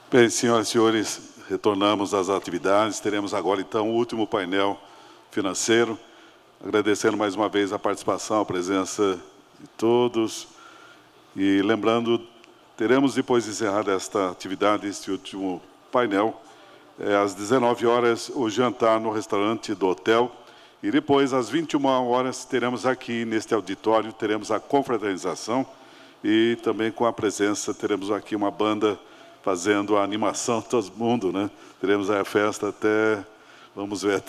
Bem, senhoras e senhores, retornamos às atividades. Teremos agora, então, o último painel financeiro. Agradecendo mais uma vez a participação, a presença de todos. E lembrando, teremos, depois de encerrar esta atividade, este último painel, às 19 horas, o jantar no restaurante do hotel. E depois, às 21 horas, teremos aqui, neste auditório, teremos a confraternização. E também com a presença, teremos aqui uma banda fazendo a animação de todo mundo, né? Teremos a festa até, vamos ver,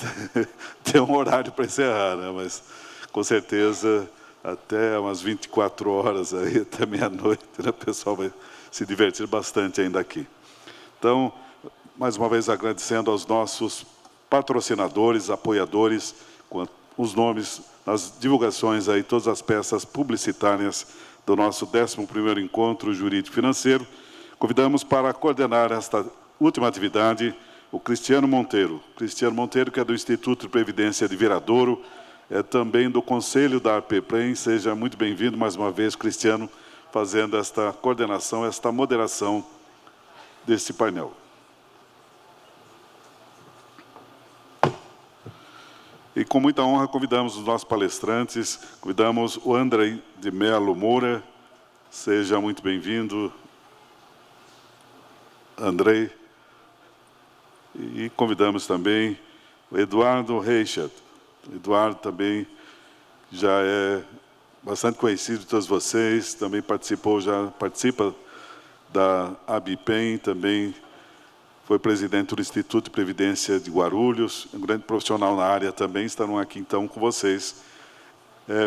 até um horário para encerrar, né? Mas, com certeza, até umas 24 horas, aí, até meia-noite, né? O pessoal vai se divertir bastante ainda aqui. Então, mais uma vez agradecendo aos nossos patrocinadores, apoiadores, com os nomes, nas divulgações aí, todas as peças publicitárias do nosso 11º Encontro Jurídico Financeiro. Convidamos para coordenar esta última atividade o Cristiano Monteiro. Cristiano Monteiro, que é do Instituto de Previdência de Viradouro, é também do Conselho da APPREM. Seja muito bem-vindo mais uma vez, Cristiano, fazendo esta coordenação, esta moderação deste painel. E com muita honra convidamos os nossos palestrantes, convidamos o Andrei de Melo Moura. Seja muito bem-vindo, Andrei. E convidamos também o Eduardo Reichert. O Eduardo também já é bastante conhecido de todos vocês, também participa da ABIPEM, também foi presidente do Instituto de Previdência de Guarulhos, um grande profissional na área também, estarão aqui então com vocês,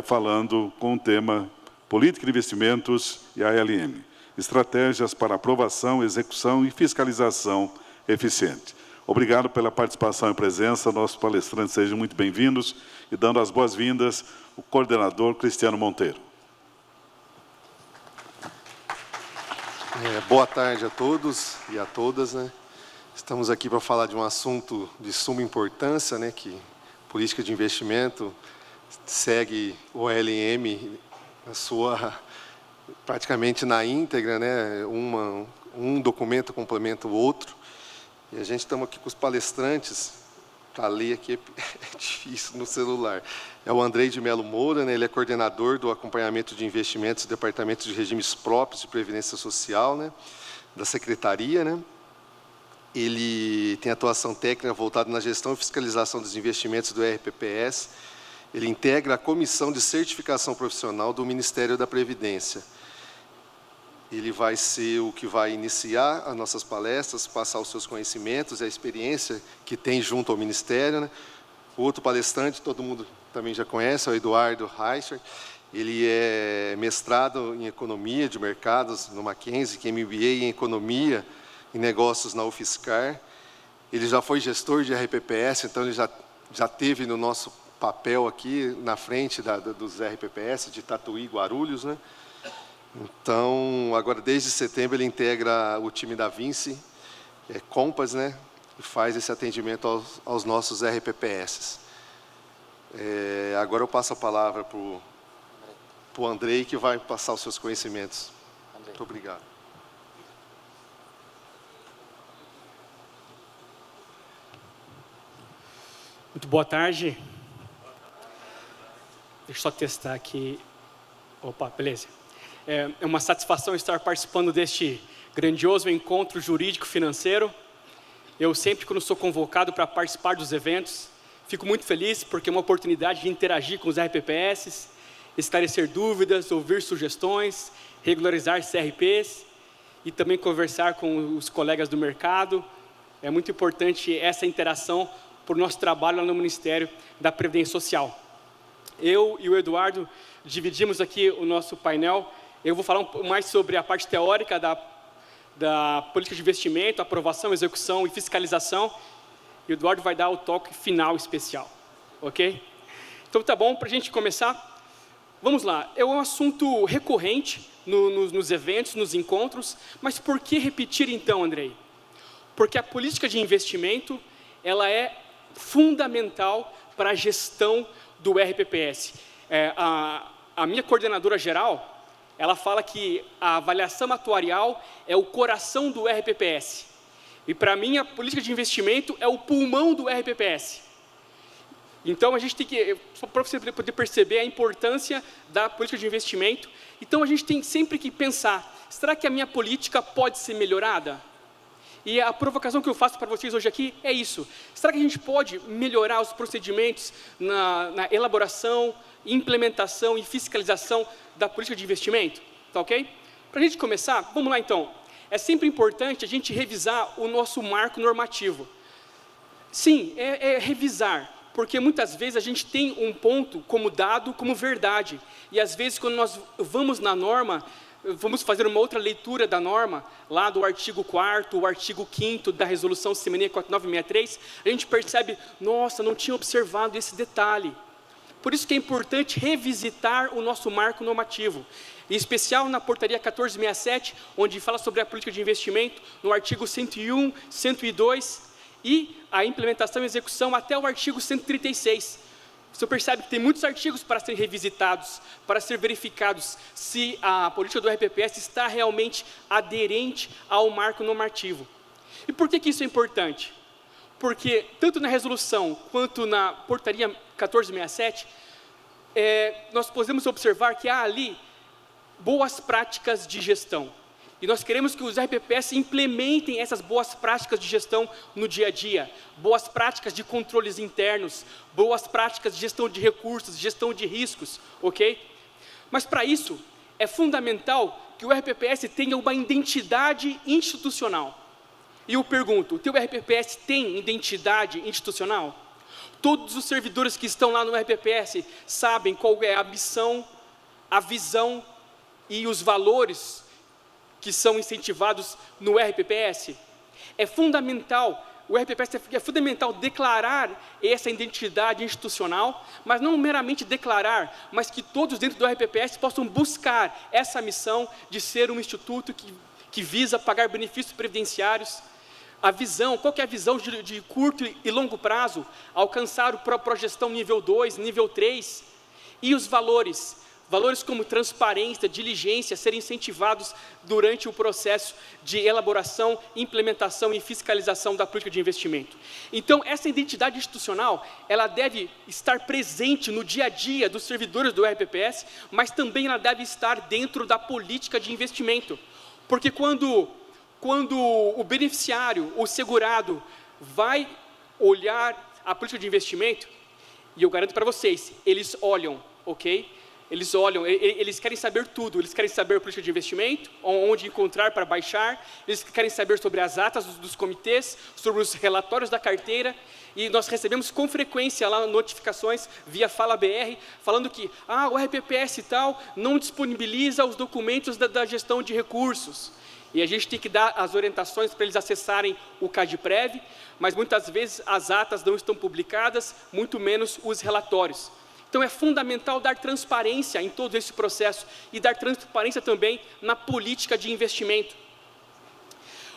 falando com o tema Política de Investimentos e ALM, estratégias para aprovação, execução e fiscalização eficiente. Obrigado pela participação e presença, nossos palestrantes sejam muito bem-vindos e dando as boas-vindas, o coordenador Cristiano Monteiro. Boa tarde a todos e a todas, né? Estamos aqui para falar de um assunto de suma importância, né? Que política de investimento segue o ALM praticamente na íntegra, né? Um documento complementa o outro. E a gente estamos aqui com os palestrantes, para ler aqui é difícil no celular. É o Andrei de Melo Moura, né? Ele é coordenador do acompanhamento de investimentos do Departamento de Regimes Próprios de Previdência Social, né? Da Secretaria, né? Ele tem atuação técnica voltada na gestão e fiscalização dos investimentos do RPPS. Ele integra a Comissão de Certificação Profissional do Ministério da Previdência. Ele vai ser o que vai iniciar as nossas palestras, passar os seus conhecimentos e a experiência que tem junto ao Ministério, né? O outro palestrante, todo mundo também já conhece, é o Eduardo Reichert. Ele é mestrado em Economia de Mercados no Mackenzie, que é MBA em Economia e Negócios na UFSCar. Ele já foi gestor de RPPS, então ele já teve no nosso papel aqui na frente dos RPPS de Tatuí e Guarulhos, né? Então, agora desde setembro ele integra o time da Vinci, Compass, né? E faz esse atendimento aos nossos RPPS. Agora eu passo a palavra para o Andrei, que vai passar os seus conhecimentos. Muito obrigado. Muito boa tarde. Deixa eu só testar aqui. Opa, beleza. É uma satisfação estar participando deste grandioso encontro jurídico financeiro. Eu sempre, quando sou convocado para participar dos eventos, fico muito feliz porque é uma oportunidade de interagir com os RPPS, esclarecer dúvidas, ouvir sugestões, regularizar CRPs e também conversar com os colegas do mercado. É muito importante essa interação para o nosso trabalho lá no Ministério da Previdência Social. Eu e o Eduardo dividimos aqui o nosso painel. Eu vou falar um pouco mais sobre a parte teórica da política de investimento, aprovação, execução e fiscalização. E o Eduardo vai dar o toque final especial, ok? Então tá bom, para a gente começar, vamos lá. É um assunto recorrente nos eventos, nos encontros, mas por que repetir então, Andrei? Porque a política de investimento, ela é fundamental para a gestão do RPPS. A minha coordenadora geral, ela fala que a avaliação atuarial é o coração do RPPS. E para mim, a política de investimento é o pulmão do RPPS. Então, a gente tem que, só para você poder perceber a importância da política de investimento, então a gente tem sempre que pensar, será que a minha política pode ser melhorada? E a provocação que eu faço para vocês hoje aqui é isso. Será que a gente pode melhorar os procedimentos na elaboração, implementação e fiscalização da política de investimento? Tá ok? Para a gente começar, vamos lá então. É sempre importante a gente revisar o nosso marco normativo. Sim, é revisar, porque muitas vezes a gente tem um ponto como dado, como verdade. E às vezes quando nós vamos na norma, vamos fazer uma outra leitura da norma, lá do artigo 4º, o artigo 5º da resolução CMNE 4963, a gente percebe, nossa, não tinha observado esse detalhe. Por isso que é importante revisitar o nosso marco normativo, em especial na portaria 1467, onde fala sobre a política de investimento, no artigo 101, 102, e a implementação e execução até o artigo 136. Você percebe que tem muitos artigos para serem revisitados, para ser verificados se a política do RPPS está realmente aderente ao marco normativo. E por que isso é importante? Porque tanto na resolução quanto na portaria 1467, nós podemos observar que há ali boas práticas de gestão. E nós queremos que os RPPS implementem essas boas práticas de gestão no dia a dia. Boas práticas de controles internos, boas práticas de gestão de recursos, gestão de riscos, ok? Mas para isso, é fundamental que o RPPS tenha uma identidade institucional. E eu pergunto, o teu RPPS tem identidade institucional? Todos os servidores que estão lá no RPPS sabem qual é a missão, a visão e os valores que são incentivados no RPPS? É fundamental, o RPPS é fundamental declarar essa identidade institucional, mas não meramente declarar, mas que todos dentro do RPPS possam buscar essa missão de ser um instituto que visa pagar benefícios previdenciários. A visão, qual que é a visão de curto e longo prazo? Alcançar o progestão nível 2, nível 3. E os valores? Valores como transparência, diligência, serem incentivados durante o processo de elaboração, implementação e fiscalização da política de investimento. Então, essa identidade institucional, ela deve estar presente no dia a dia dos servidores do RPPS, mas também ela deve estar dentro da política de investimento. Porque quando o beneficiário, o segurado, vai olhar a política de investimento, e eu garanto para vocês, eles olham, ok? Eles olham, eles querem saber tudo, eles querem saber a política de investimento, onde encontrar para baixar, eles querem saber sobre as atas dos comitês, sobre os relatórios da carteira, e nós recebemos com frequência lá notificações via Fala BR, falando que o RPPS e tal não disponibiliza os documentos da gestão de recursos. E a gente tem que dar as orientações para eles acessarem o CADPREV, mas muitas vezes as atas não estão publicadas, muito menos os relatórios. Então, é fundamental dar transparência em todo esse processo e dar transparência também na política de investimento.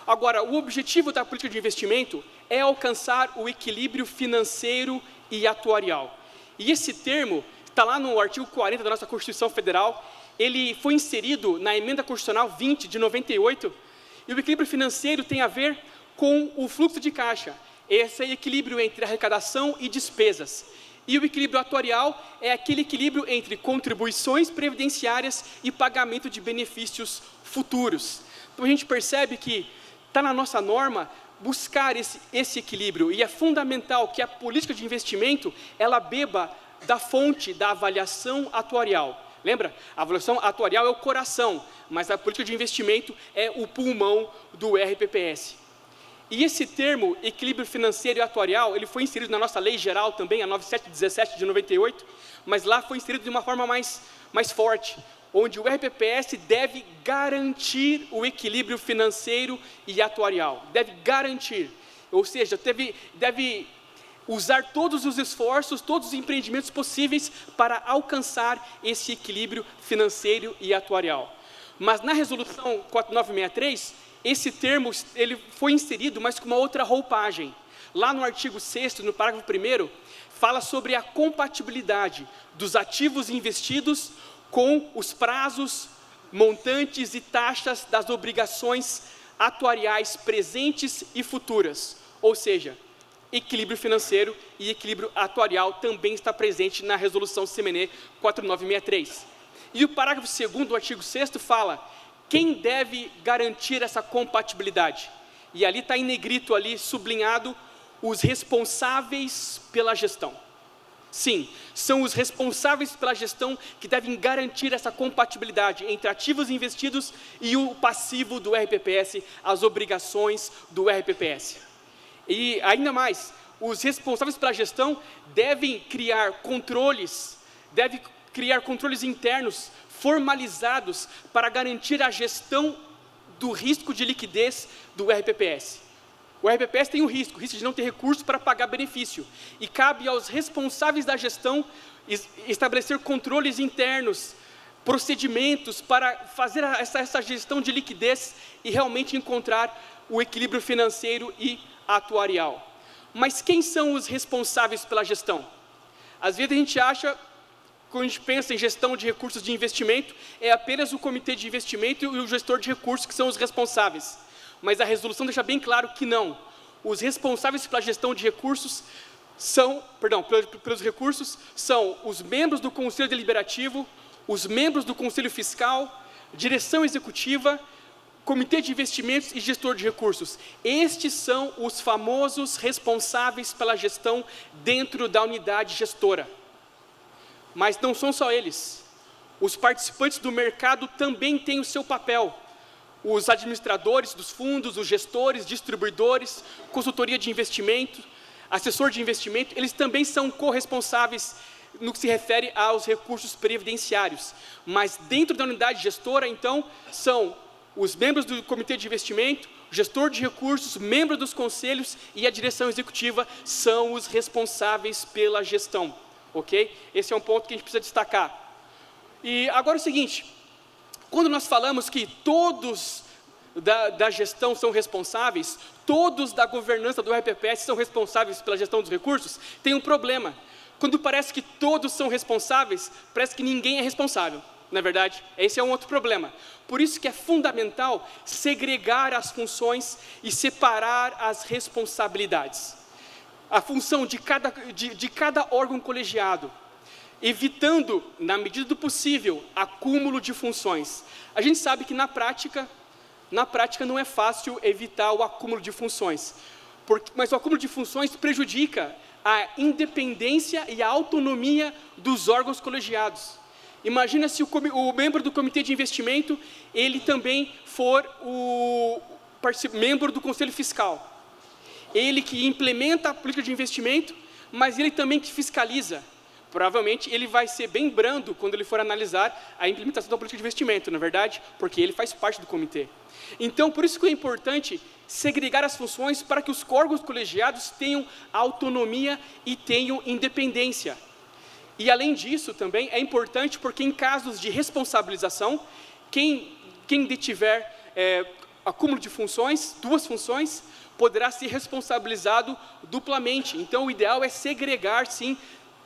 Agora, o objetivo da política de investimento é alcançar o equilíbrio financeiro e atuarial. E esse termo está lá no artigo 40 da nossa Constituição Federal, ele foi inserido na Emenda Constitucional 20 de 98, e o equilíbrio financeiro tem a ver com o fluxo de caixa, esse equilíbrio entre arrecadação e despesas. E o equilíbrio atuarial é aquele equilíbrio entre contribuições previdenciárias e pagamento de benefícios futuros. Então, a gente percebe que está na nossa norma buscar esse equilíbrio, e é fundamental que a política de investimento, ela beba da fonte da avaliação atuarial. Lembra? A avaliação atuarial é o coração, mas a política de investimento é o pulmão do RPPS. E esse termo, equilíbrio financeiro e atuarial, ele foi inserido na nossa lei geral também, a 9717 de 98, mas lá foi inserido de uma forma mais forte, onde o RPPS deve garantir o equilíbrio financeiro e atuarial. Deve garantir, ou seja, deve usar todos os esforços, todos os empreendimentos possíveis para alcançar esse equilíbrio financeiro e atuarial. Mas na resolução 4963, esse termo ele foi inserido, mas com uma outra roupagem. Lá no artigo 6º, no parágrafo 1º, fala sobre a compatibilidade dos ativos investidos com os prazos, montantes e taxas das obrigações atuariais presentes e futuras, ou seja, equilíbrio financeiro e equilíbrio atuarial também está presente na resolução CMNE 4963. E o parágrafo 2º do artigo 6º fala quem deve garantir essa compatibilidade. E ali está em negrito, ali sublinhado, os responsáveis pela gestão. Sim, são os responsáveis pela gestão que devem garantir essa compatibilidade entre ativos investidos e o passivo do RPPS, as obrigações do RPPS. E ainda mais, os responsáveis pela gestão devem criar controles internos formalizados para garantir a gestão do risco de liquidez do RPPS. O RPPS tem o risco de não ter recurso para pagar benefício. E cabe aos responsáveis da gestão estabelecer controles internos, procedimentos para fazer essa gestão de liquidez e realmente encontrar o equilíbrio financeiro e atuarial. Mas quem são os responsáveis pela gestão? Às vezes a gente acha, quando a gente pensa em gestão de recursos de investimento, é apenas o comitê de investimento e o gestor de recursos que são os responsáveis. Mas a resolução deixa bem claro que não. Os responsáveis pela gestão de recursos pelos recursos são os membros do Conselho Deliberativo, os membros do Conselho Fiscal, direção executiva, comitê de investimentos e gestor de recursos. Estes são os famosos responsáveis pela gestão dentro da unidade gestora. Mas não são só eles. Os participantes do mercado também têm o seu papel. Os administradores dos fundos, os gestores, distribuidores, consultoria de investimento, assessor de investimento, eles também são corresponsáveis no que se refere aos recursos previdenciários. Mas dentro da unidade gestora, então, são os membros do comitê de investimento, gestor de recursos, membro dos conselhos e a direção executiva são os responsáveis pela gestão. Ok? Esse é um ponto que a gente precisa destacar. E agora é o seguinte, quando nós falamos que todos da gestão são responsáveis, todos da governança do RPPS são responsáveis pela gestão dos recursos, tem um problema. Quando parece que todos são responsáveis, parece que ninguém é responsável. Não é verdade? Esse é um outro problema. Por isso que é fundamental segregar as funções e separar as responsabilidades. A função de cada órgão colegiado, evitando, na medida do possível, acúmulo de funções. A gente sabe que na prática não é fácil evitar o acúmulo de funções, mas o acúmulo de funções prejudica a independência e a autonomia dos órgãos colegiados. Imagina se o membro do comitê de investimento, ele também for o membro do conselho fiscal. Ele que implementa a política de investimento, mas ele também que fiscaliza. Provavelmente ele vai ser bem brando quando ele for analisar a implementação da política de investimento, não é verdade? Porque ele faz parte do comitê. Então, por isso que é importante segregar as funções para que os órgãos colegiados tenham autonomia e tenham independência. E, além disso, também é importante porque, em casos de responsabilização, quem detiver acúmulo de funções, duas funções, poderá ser responsabilizado duplamente. Então, o ideal é segregar, sim,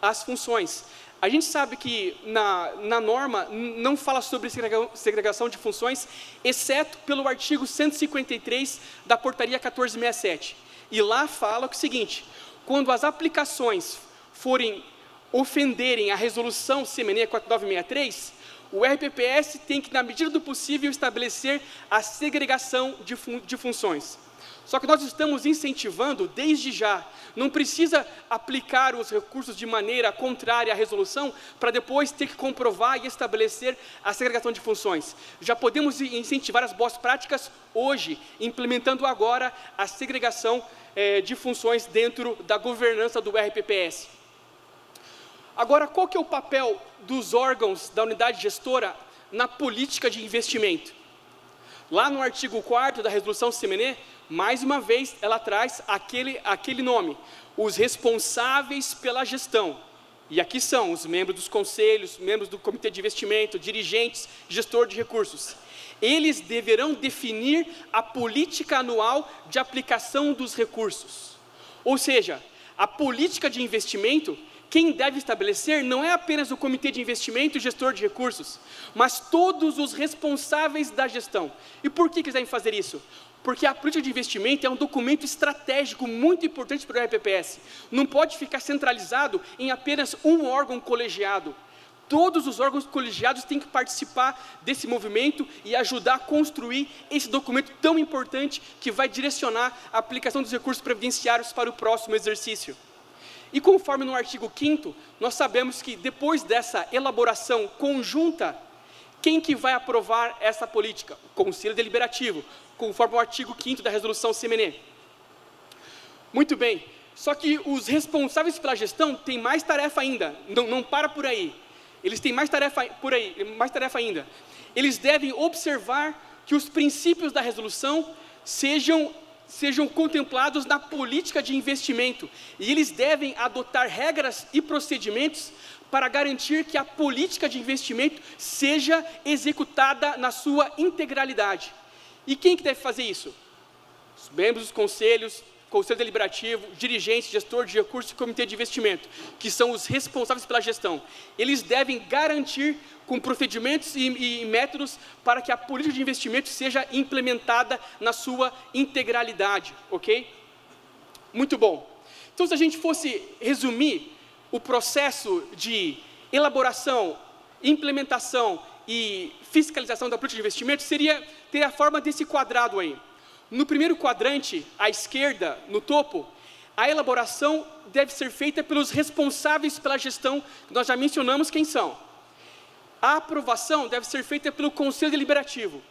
as funções. A gente sabe que, na norma, não fala sobre segregação de funções, exceto pelo artigo 153 da portaria 1467. E lá fala o seguinte, quando as aplicações ofenderem a resolução CMNE 4963, o RPPS tem que, na medida do possível, estabelecer a segregação de funções. Só que nós estamos incentivando, desde já, não precisa aplicar os recursos de maneira contrária à resolução para depois ter que comprovar e estabelecer a segregação de funções. Já podemos incentivar as boas práticas hoje, implementando agora a segregação de funções dentro da governança do RPPS. Agora, qual que é o papel dos órgãos da unidade gestora na política de investimento? Lá no artigo 4º da resolução CMNE, mais uma vez, ela traz aquele nome, os responsáveis pela gestão. E aqui são os membros dos conselhos, membros do comitê de investimento, dirigentes, gestor de recursos. Eles deverão definir a política anual de aplicação dos recursos. Ou seja, a política de investimento quem deve estabelecer não é apenas o comitê de investimento e o gestor de recursos, mas todos os responsáveis da gestão. E por que eles devem fazer isso? Porque a política de investimento é um documento estratégico muito importante para o RPPS. Não pode ficar centralizado em apenas um órgão colegiado. Todos os órgãos colegiados têm que participar desse movimento e ajudar a construir esse documento tão importante que vai direcionar a aplicação dos recursos previdenciários para o próximo exercício. E conforme no artigo 5º, nós sabemos que depois dessa elaboração conjunta, quem que vai aprovar essa política? O Conselho Deliberativo, conforme o artigo 5º da Resolução CMNE. Muito bem, só que os responsáveis pela gestão têm mais tarefa ainda, não para por aí. Eles têm mais tarefa ainda. Eles devem observar que os princípios da resolução sejam contemplados na política de investimento. E eles devem adotar regras e procedimentos para garantir que a política de investimento seja executada na sua integralidade. E quem que deve fazer isso? Os membros dos conselhos, Conselho Deliberativo, dirigente, gestor de recursos e comitê de investimento, que são os responsáveis pela gestão. Eles devem garantir com procedimentos e métodos para que a política de investimento seja implementada na sua integralidade, ok? Muito bom. Então, se a gente fosse resumir o processo de elaboração, implementação e fiscalização da política de investimento, teria a forma desse quadrado aí. No primeiro quadrante, à esquerda, no topo, a elaboração deve ser feita pelos responsáveis pela gestão, que nós já mencionamos quem são. A aprovação deve ser feita pelo Conselho Deliberativo.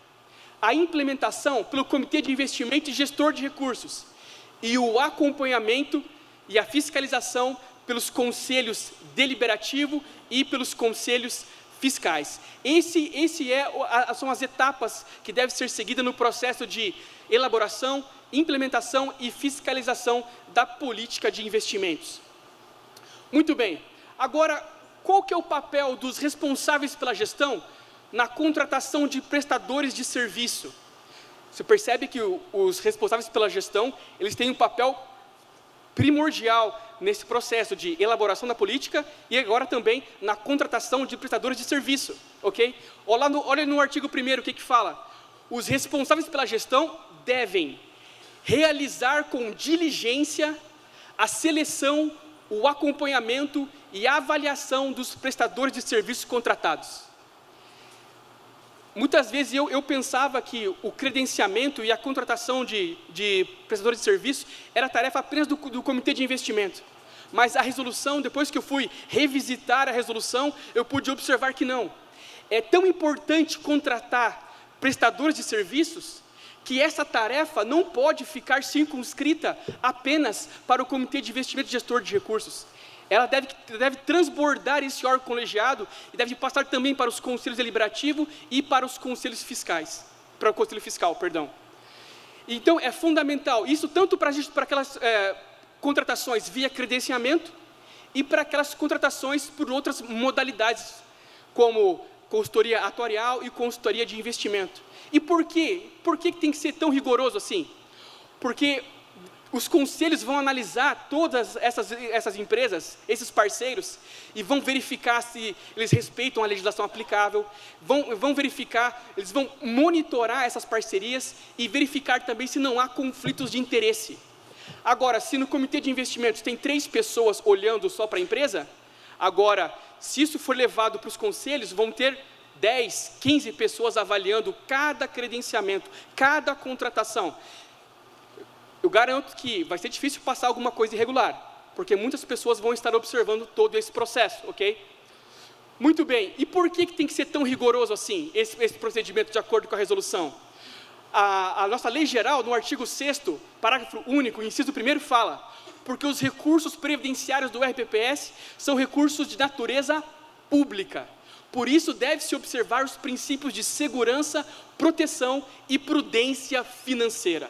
A implementação pelo Comitê de Investimento e Gestor de Recursos. E o acompanhamento e a fiscalização pelos Conselhos Deliberativo e pelos Conselhos Fiscais. São as etapas que devem ser seguidas no processo de elaboração, implementação e fiscalização da política de investimentos. Muito bem. Agora, qual que é o papel dos responsáveis pela gestão na contratação de prestadores de serviço? Você percebe que os responsáveis pela gestão, eles têm um papel primordial nesse processo de elaboração da política e agora também na contratação de prestadores de serviço, ok? Olha no artigo 1º o que fala. Os responsáveis pela gestão devem realizar com diligência a seleção, o acompanhamento e a avaliação dos prestadores de serviços contratados. Muitas vezes eu pensava que o credenciamento e a contratação de prestadores de serviço era tarefa apenas do comitê de investimento. Mas a resolução, depois que eu fui revisitar a resolução, eu pude observar que não. É tão importante contratar prestadores de serviços que essa tarefa não pode ficar circunscrita apenas para o comitê de investimento e gestor de recursos. Ela deve transbordar esse órgão colegiado e deve passar também para os conselhos deliberativos e para os conselhos fiscais, para o conselho fiscal, perdão. Então, é fundamental, isso tanto para aquelas contratações via credenciamento e para aquelas contratações por outras modalidades, como consultoria atuarial e consultoria de investimento. E por quê? Por que tem que ser tão rigoroso assim? Porque os conselhos vão analisar todas essas empresas, esses parceiros, e vão verificar se eles respeitam a legislação aplicável, vão verificar, eles vão monitorar essas parcerias e verificar também se não há conflitos de interesse. Agora, se no comitê de investimentos tem 3 pessoas olhando só para a empresa, agora, se isso for levado para os conselhos, vão ter 10, 15 pessoas avaliando cada credenciamento, cada contratação. Eu garanto que vai ser difícil passar alguma coisa irregular, porque muitas pessoas vão estar observando todo esse processo, ok? Muito bem, e por que tem que ser tão rigoroso assim, esse procedimento de acordo com a resolução? A nossa lei geral, no artigo 6º, parágrafo único, inciso 1º, fala: porque os recursos previdenciários do RPPS são recursos de natureza pública. Por isso, deve-se observar os princípios de segurança, proteção e prudência financeira.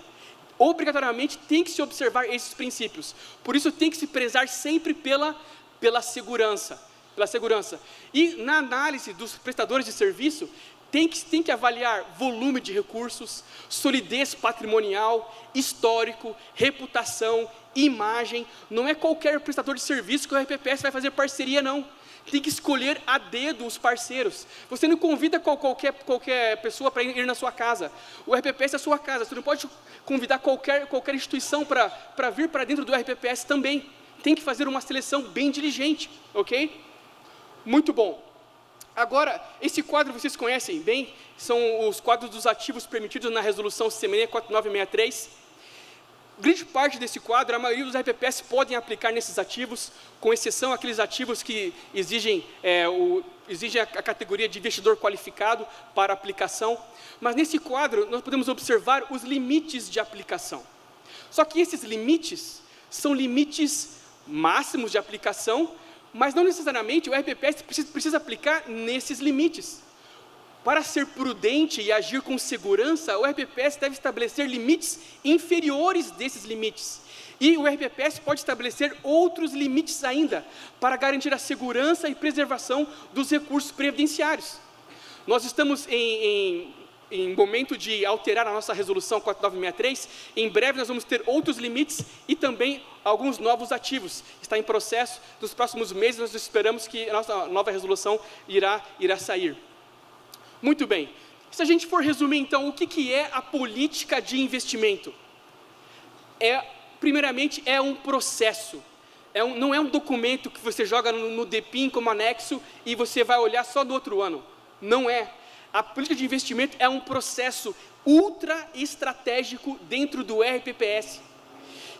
Obrigatoriamente tem que se observar esses princípios. Por isso, tem que se prezar sempre pela segurança. E na análise dos prestadores de serviço, tem que avaliar volume de recursos, solidez patrimonial, histórico, reputação, imagem. Não é qualquer prestador de serviço que o RPPS vai fazer parceria, não. Tem que escolher a dedo os parceiros. Você não convida qualquer pessoa para ir na sua casa. O RPPS é a sua casa. Você não pode convidar qualquer instituição para vir para dentro do RPPS também. Tem que fazer uma seleção bem diligente, ok? Muito bom. Agora, esse quadro vocês conhecem bem, são os quadros dos ativos permitidos na resolução CMNE 4963. Grande parte desse quadro, a maioria dos RPPS podem aplicar nesses ativos, com exceção aqueles ativos que exigem a categoria de investidor qualificado para aplicação. Mas nesse quadro, nós podemos observar os limites de aplicação. Só que esses limites são limites máximos de aplicação, mas não necessariamente o RPPS precisa aplicar nesses limites. Para ser prudente e agir com segurança, o RPPS deve estabelecer limites inferiores desses limites. E o RPPS pode estabelecer outros limites ainda, para garantir a segurança e preservação dos recursos previdenciários. Nós estamos em momento de alterar a nossa resolução 4963, em breve nós vamos ter outros limites e também alguns novos ativos. Está em processo, nos próximos meses nós esperamos que a nossa nova resolução irá sair. Muito bem, se a gente for resumir então, o que é a política de investimento? Primeiramente, é um processo, não é um documento que você joga no DPIM como anexo e você vai olhar só no outro ano, não é. A política de investimento é um processo ultra estratégico dentro do RPPS,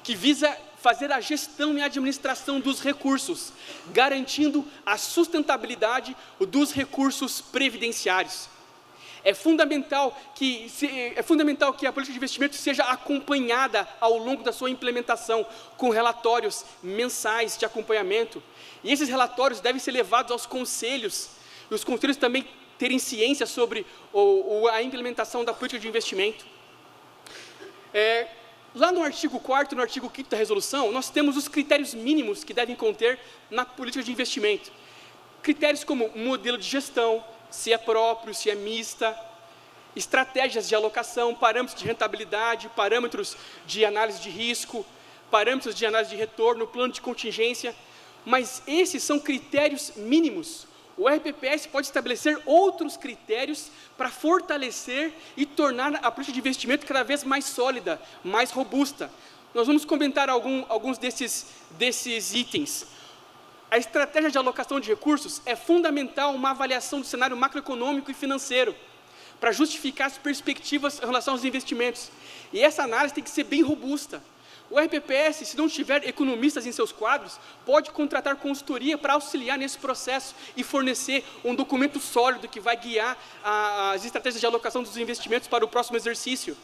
que visa fazer a gestão e administração dos recursos, garantindo a sustentabilidade dos recursos previdenciários. É fundamental que a política de investimento seja acompanhada ao longo da sua implementação, com relatórios mensais de acompanhamento. E esses relatórios devem ser levados aos conselhos, e os conselhos também terem ciência sobre a implementação da política de investimento. Lá no artigo 4º, no artigo 5º da resolução, nós temos os critérios mínimos que devem conter na política de investimento. Critérios como modelo de gestão, se é próprio, se é mista, estratégias de alocação, parâmetros de rentabilidade, parâmetros de análise de risco, parâmetros de análise de retorno, plano de contingência, mas esses são critérios mínimos. O RPPS pode estabelecer outros critérios para fortalecer e tornar a política de investimento cada vez mais sólida, mais robusta. Nós vamos comentar alguns desses itens. A estratégia de alocação de recursos é fundamental uma avaliação do cenário macroeconômico e financeiro, para justificar as perspectivas em relação aos investimentos. E essa análise tem que ser bem robusta. O RPPS, se não tiver economistas em seus quadros, pode contratar consultoria para auxiliar nesse processo e fornecer um documento sólido que vai guiar as estratégias de alocação dos investimentos para o próximo exercício.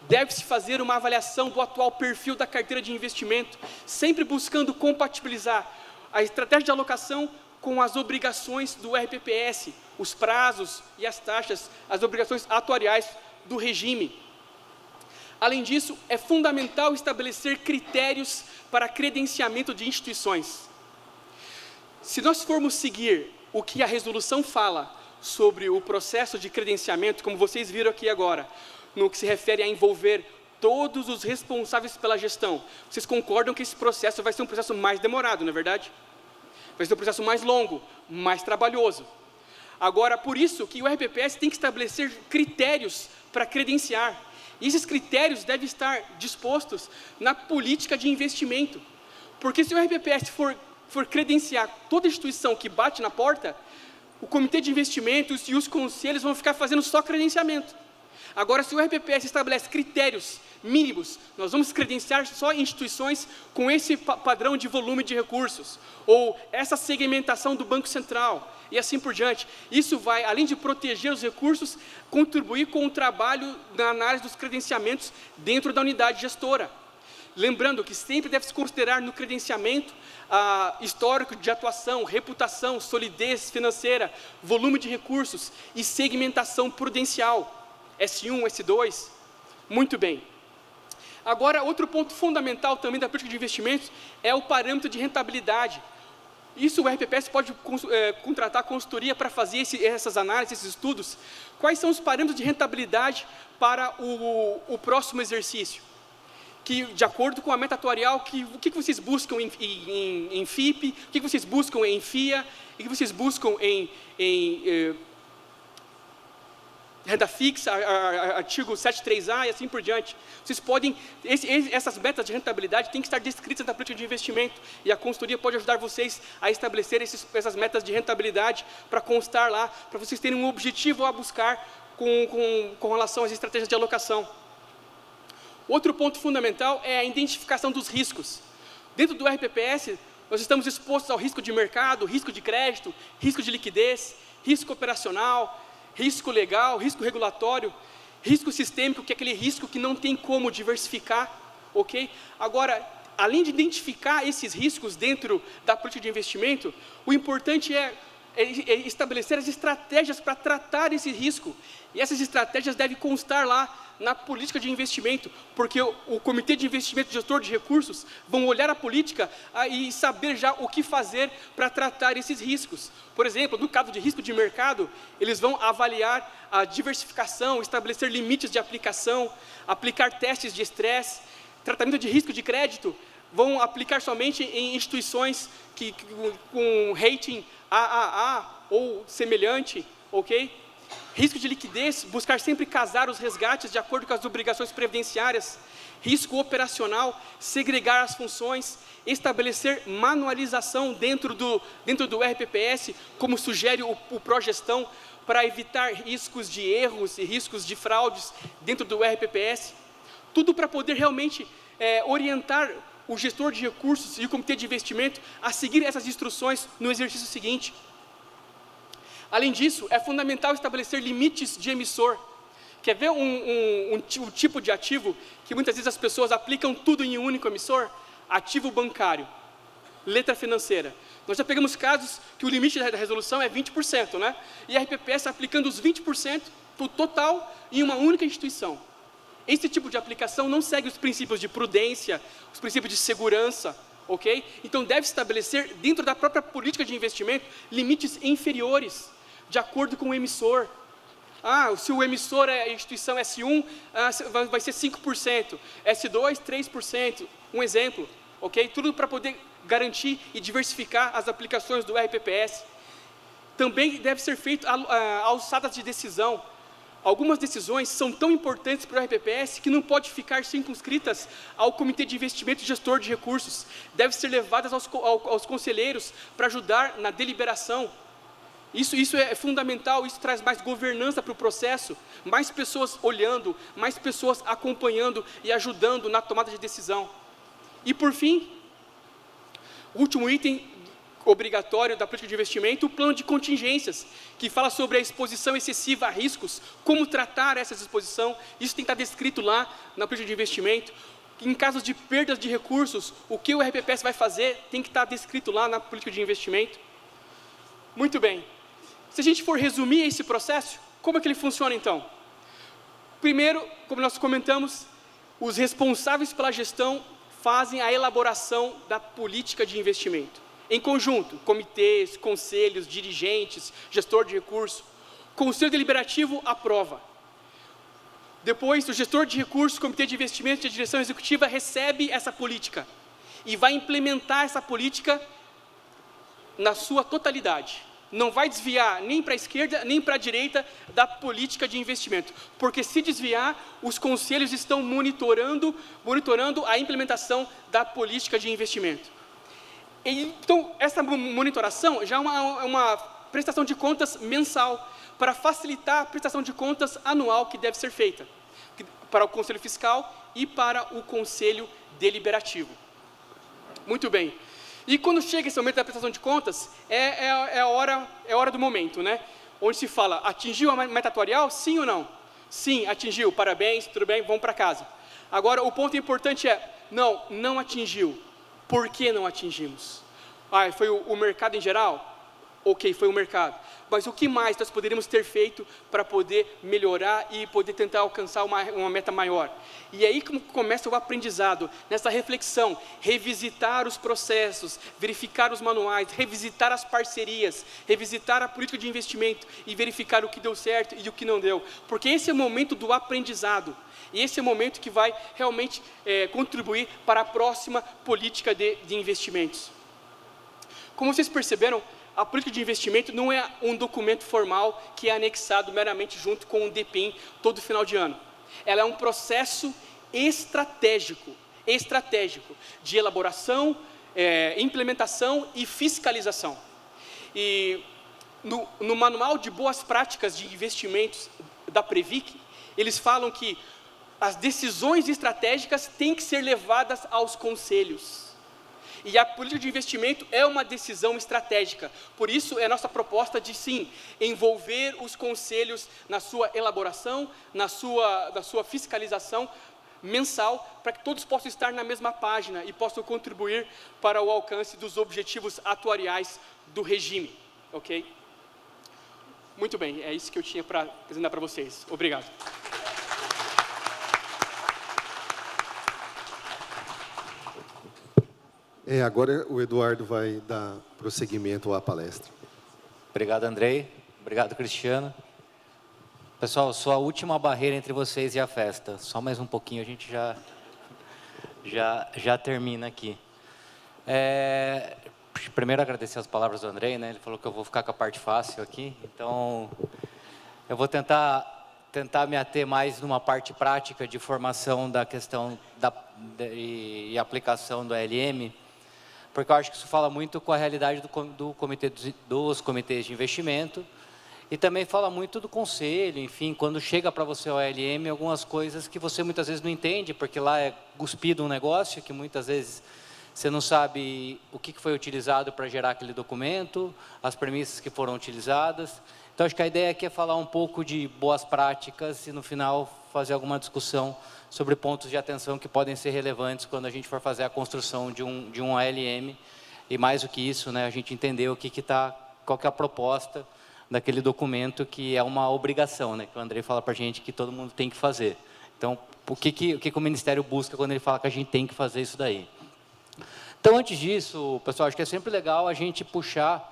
Deve-se fazer uma avaliação do atual perfil da carteira de investimento, sempre buscando compatibilizar a estratégia de alocação com as obrigações do RPPS, os prazos e as taxas, as obrigações atuariais do regime. Além disso, é fundamental estabelecer critérios para credenciamento de instituições. Se nós formos seguir o que a resolução fala sobre o processo de credenciamento, como vocês viram aqui agora, no que se refere a envolver todos os responsáveis pela gestão, vocês concordam que esse processo vai ser um processo mais demorado, não é verdade? Vai ser um processo mais longo, mais trabalhoso. Agora, por isso que o RPPS tem que estabelecer critérios para credenciar. E esses critérios devem estar dispostos na política de investimento. Porque se o RPPS for credenciar toda instituição que bate na porta, o comitê de investimentos e os conselhos vão ficar fazendo só credenciamento. Agora, se o RPPS estabelece critérios mínimos, nós vamos credenciar só instituições com esse padrão de volume de recursos, ou essa segmentação do Banco Central, e assim por diante. Isso vai, além de proteger os recursos, contribuir com o trabalho na análise dos credenciamentos dentro da unidade gestora. Lembrando que sempre deve-se considerar no credenciamento histórico de atuação, reputação, solidez financeira, volume de recursos e segmentação prudencial, S1, S2. Muito bem. Agora, outro ponto fundamental também da política de investimentos é o parâmetro de rentabilidade. Isso o RPPS pode contratar consultoria para fazer essas análises, esses estudos. Quais são os parâmetros de rentabilidade para o próximo exercício? Que, de acordo com a meta atuarial, o que vocês buscam em FIP, o que vocês buscam em FIA, o que vocês buscam em renda fixa, artigo 73A e assim por diante. Vocês podem, essas metas de rentabilidade têm que estar descritas na política de investimento, e a consultoria pode ajudar vocês a estabelecer essas metas de rentabilidade para constar lá, para vocês terem um objetivo a buscar com relação às estratégias de alocação. Outro ponto fundamental é a identificação dos riscos. Dentro do RPPS, nós estamos expostos ao risco de mercado, risco de crédito, risco de liquidez, risco operacional, risco legal, risco regulatório, risco sistêmico, que é aquele risco que não tem como diversificar, ok? Agora, além de identificar esses riscos dentro da política de investimento, o importante é estabelecer as estratégias para tratar esse risco. E essas estratégias devem constar lá na política de investimento, porque o comitê de investimento e gestor de recursos vão olhar a política e saber já o que fazer para tratar esses riscos. Por exemplo, no caso de risco de mercado, eles vão avaliar a diversificação, estabelecer limites de aplicação, aplicar testes de estresse, tratamento de risco de crédito, vão aplicar somente em instituições com rating AAA ou semelhante, ok? Risco de liquidez, buscar sempre casar os resgates de acordo com as obrigações previdenciárias. Risco operacional, segregar as funções, estabelecer manualização dentro do RPPS, como sugere o Progestão, para evitar riscos de erros e riscos de fraudes dentro do RPPS. Tudo para poder realmente orientar o gestor de recursos e o comitê de investimento a seguir essas instruções no exercício seguinte. Além disso, é fundamental estabelecer limites de emissor. Quer ver um tipo de ativo que muitas vezes as pessoas aplicam tudo em um único emissor? Ativo bancário, letra financeira. Nós já pegamos casos que o limite da resolução é 20%, né? E a RPPS aplicando os 20% do total em uma única instituição. Esse tipo de aplicação não segue os princípios de prudência, os princípios de segurança, ok? Então deve estabelecer, dentro da própria política de investimento, limites inferiores, de acordo com o emissor. Se o emissor é a instituição S1, vai ser 5%, S2, 3%, um exemplo, ok? Tudo para poder garantir e diversificar as aplicações do RPPS. Também deve ser feito alçadas de decisão. Algumas decisões são tão importantes para o RPPS que não pode ficar circunscritas ao comitê de investimento e gestor de recursos. Devem ser levadas aos conselheiros para ajudar na deliberação. Isso é fundamental, isso traz mais governança para o processo, mais pessoas olhando, mais pessoas acompanhando e ajudando na tomada de decisão. E, por fim, o último item obrigatório da política de investimento, o plano de contingências, que fala sobre a exposição excessiva a riscos, como tratar essa exposição. Isso tem que estar descrito lá na política de investimento. Em casos de perdas de recursos, o que o RPPS vai fazer tem que estar descrito lá na política de investimento. Muito bem. Se a gente for resumir esse processo, como é que ele funciona então? Primeiro, como nós comentamos, os responsáveis pela gestão fazem a elaboração da política de investimento. Em conjunto, comitês, conselhos, dirigentes, gestor de recursos. Conselho Deliberativo aprova. Depois, o gestor de recursos, comitê de investimento e a direção executiva recebe essa política e vai implementar essa política na sua totalidade. Não vai desviar nem para a esquerda, nem para a direita da política de investimento. Porque se desviar, os conselhos estão monitorando a implementação da política de investimento. Então, essa monitoração já é uma prestação de contas mensal, para facilitar a prestação de contas anual que deve ser feita, para o Conselho Fiscal e para o Conselho Deliberativo. Muito bem. E quando chega esse momento da prestação de contas, é a hora do momento, né? Onde se fala, atingiu a meta atuarial, sim ou não? Sim, atingiu, parabéns, tudo bem, vamos para casa. Agora, o ponto importante é, não atingiu. Por que não atingimos? Foi o mercado em geral? Ok, foi o mercado. mas o que mais nós poderíamos ter feito para poder melhorar e poder tentar alcançar uma meta maior. E aí como começa o aprendizado, nessa reflexão, revisitar os processos, verificar os manuais, revisitar as parcerias, revisitar a política de investimento e verificar o que deu certo e o que não deu. Porque esse é o momento do aprendizado. E esse é o momento que vai realmente contribuir para a próxima política de investimentos. Como vocês perceberam, a política de investimento não é um documento formal que é anexado meramente junto com o DPIM todo final de ano. Ela é um processo estratégico de elaboração, implementação e fiscalização. E no Manual de Boas Práticas de Investimentos da Previc, eles falam que as decisões estratégicas têm que ser levadas aos conselhos. E a política de investimento é uma decisão estratégica. Por isso, é nossa proposta de, sim, envolver os conselhos na sua elaboração, na sua fiscalização mensal, para que todos possam estar na mesma página e possam contribuir para o alcance dos objetivos atuariais do regime. Ok? Muito bem, é isso que eu tinha para apresentar para vocês. Obrigado. Agora o Eduardo vai dar prosseguimento à palestra. Obrigado, Andrei. Obrigado, Cristiano. Pessoal, eu sou a última barreira entre vocês e a festa. Só mais um pouquinho, a gente já termina aqui. Primeiro, agradecer as palavras do Andrei, né? Ele falou que eu vou ficar com a parte fácil aqui. Então, eu vou tentar me ater mais numa parte prática de formação da questão e aplicação do ALM, porque eu acho que isso fala muito com a realidade dos comitês de investimento e também fala muito do conselho, enfim, quando chega para você o ALM, algumas coisas que você muitas vezes não entende, porque lá é cuspido um negócio que muitas vezes você não sabe o que foi utilizado para gerar aquele documento, as premissas que foram utilizadas. Então, acho que a ideia aqui é falar um pouco de boas práticas e, no final, fazer alguma discussão sobre pontos de atenção que podem ser relevantes quando a gente for fazer a construção de um ALM. E, mais do que isso, né, a gente entender qual que é a proposta daquele documento, que é uma obrigação, né, que o Andrei fala para a gente que todo mundo tem que fazer. Então, o que o Ministério busca quando ele fala que a gente tem que fazer isso daí? Então, antes disso, pessoal, acho que é sempre legal a gente puxar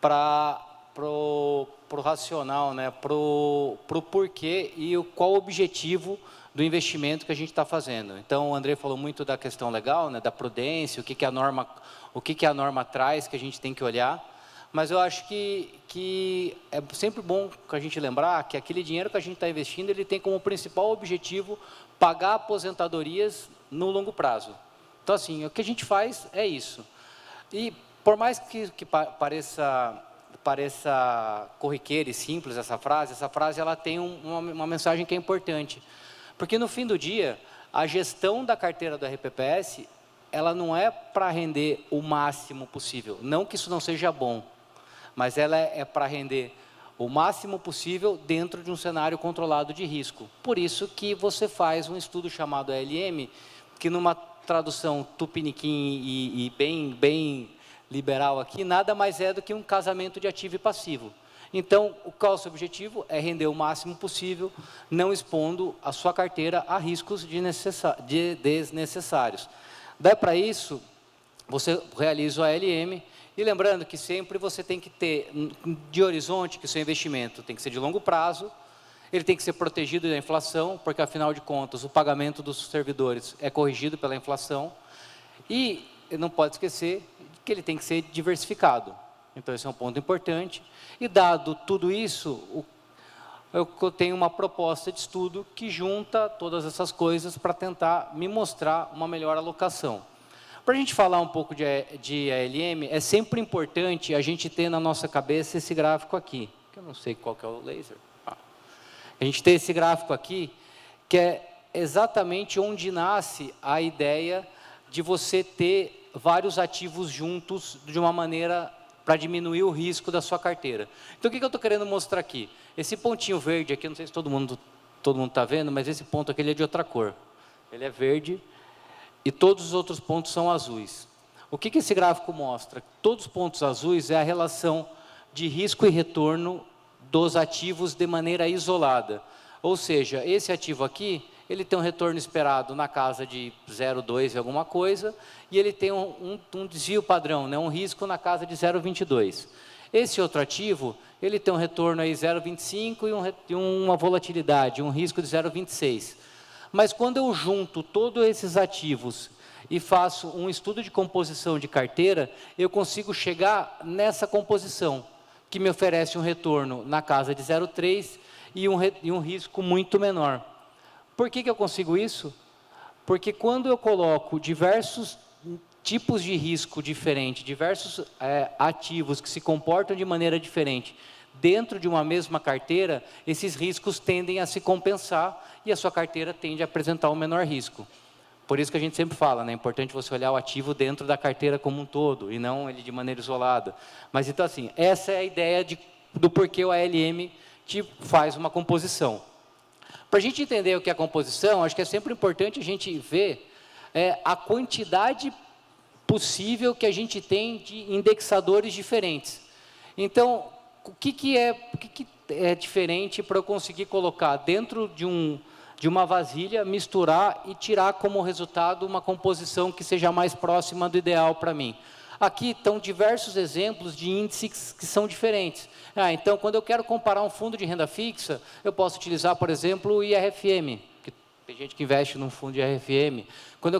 para o racional, né, para o porquê e qual o objetivo do investimento que a gente está fazendo. Então, o André falou muito da questão legal, né, da prudência, o que a norma traz, que a gente tem que olhar, mas eu acho que é sempre bom que a gente lembrar que aquele dinheiro que a gente está investindo, ele tem como principal objetivo pagar aposentadorias no longo prazo. Então, assim, o que a gente faz é isso. E, por mais que pareça corriqueira e simples essa frase ela tem uma mensagem que é importante. Porque, no fim do dia, a gestão da carteira do RPPS, ela não é para render o máximo possível. Não que isso não seja bom, mas ela é para render o máximo possível dentro de um cenário controlado de risco. Por isso que você faz um estudo chamado ALM, que numa tradução tupiniquim e bem liberal aqui, nada mais é do que um casamento de ativo e passivo. Então, qual é o seu objetivo? É render o máximo possível, não expondo a sua carteira a riscos desnecessários. Daí para isso, você realiza o ALM, e lembrando que sempre você tem que ter de horizonte que o seu investimento tem que ser de longo prazo, ele tem que ser protegido da inflação, porque, afinal de contas, o pagamento dos servidores é corrigido pela inflação, e não pode esquecer que ele tem que ser diversificado. Então, esse é um ponto importante. E, dado tudo isso, eu tenho uma proposta de estudo que junta todas essas coisas para tentar me mostrar uma melhor alocação. Para a gente falar um pouco de ALM, é sempre importante a gente ter na nossa cabeça esse gráfico aqui, que eu não sei qual que é o laser. A gente tem esse gráfico aqui, que é exatamente onde nasce a ideia de você ter vários ativos juntos de uma maneira para diminuir o risco da sua carteira. Então, o que eu estou querendo mostrar aqui? Esse pontinho verde aqui, não sei se todo mundo está vendo, mas esse ponto aqui ele é de outra cor. Ele é verde e todos os outros pontos são azuis. O que esse gráfico mostra? Todos os pontos azuis é a relação de risco e retorno dos ativos de maneira isolada. Ou seja, esse ativo aqui, ele tem um retorno esperado na casa de 0,2 e alguma coisa, e ele tem um desvio padrão, né, um risco na casa de 0,22. Esse outro ativo, ele tem um retorno aí 0,25 e uma volatilidade, um risco de 0,26. Mas quando eu junto todos esses ativos e faço um estudo de composição de carteira, eu consigo chegar nessa composição, que me oferece um retorno na casa de 0,3 e um risco muito menor. Por que eu consigo isso? Porque quando eu coloco diversos tipos de risco diferentes, diversos ativos que se comportam de maneira diferente, dentro de uma mesma carteira, esses riscos tendem a se compensar e a sua carteira tende a apresentar um menor risco. Por isso que a gente sempre fala, né, é importante você olhar o ativo dentro da carteira como um todo, e não ele de maneira isolada. Mas então assim, essa é a ideia do porquê o ALM te faz uma composição. Para a gente entender o que é a composição, acho que é sempre importante a gente ver a quantidade possível que a gente tem de indexadores diferentes. Então, o que é diferente para eu conseguir colocar dentro de uma vasilha, misturar e tirar como resultado uma composição que seja mais próxima do ideal para mim? Aqui estão diversos exemplos de índices que são diferentes. Então, quando eu quero comparar um fundo de renda fixa, eu posso utilizar, por exemplo, o IRFM, que tem gente que investe num fundo de IRFM. Quando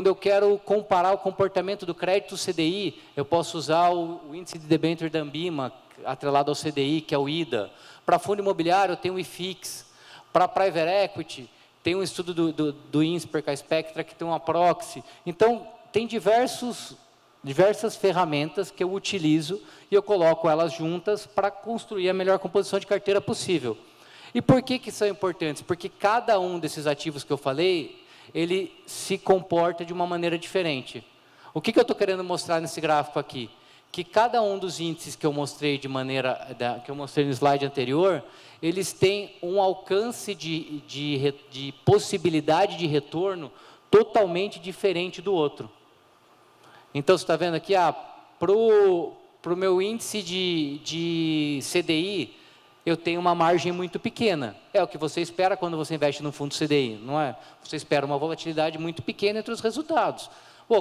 eu quero comparar o comportamento do crédito CDI, eu posso usar o índice de debênture da Ambima, atrelado ao CDI, que é o IDA. Para fundo imobiliário, eu tenho o IFIX. Para private equity, tem um estudo do INSPER, a Spectra, que tem uma proxy. Então, tem diversas ferramentas que eu utilizo e eu coloco elas juntas para construir a melhor composição de carteira possível. E por que são importantes? Porque cada um desses ativos que eu falei, ele se comporta de uma maneira diferente. O que eu estou querendo mostrar nesse gráfico aqui? Que cada um dos índices que eu mostrei que eu mostrei no slide anterior, eles têm um alcance de possibilidade de retorno totalmente diferente do outro. Então, você está vendo aqui, para o meu índice de CDI, eu tenho uma margem muito pequena. É o que você espera quando você investe no fundo CDI, não é? Você espera uma volatilidade muito pequena entre os resultados.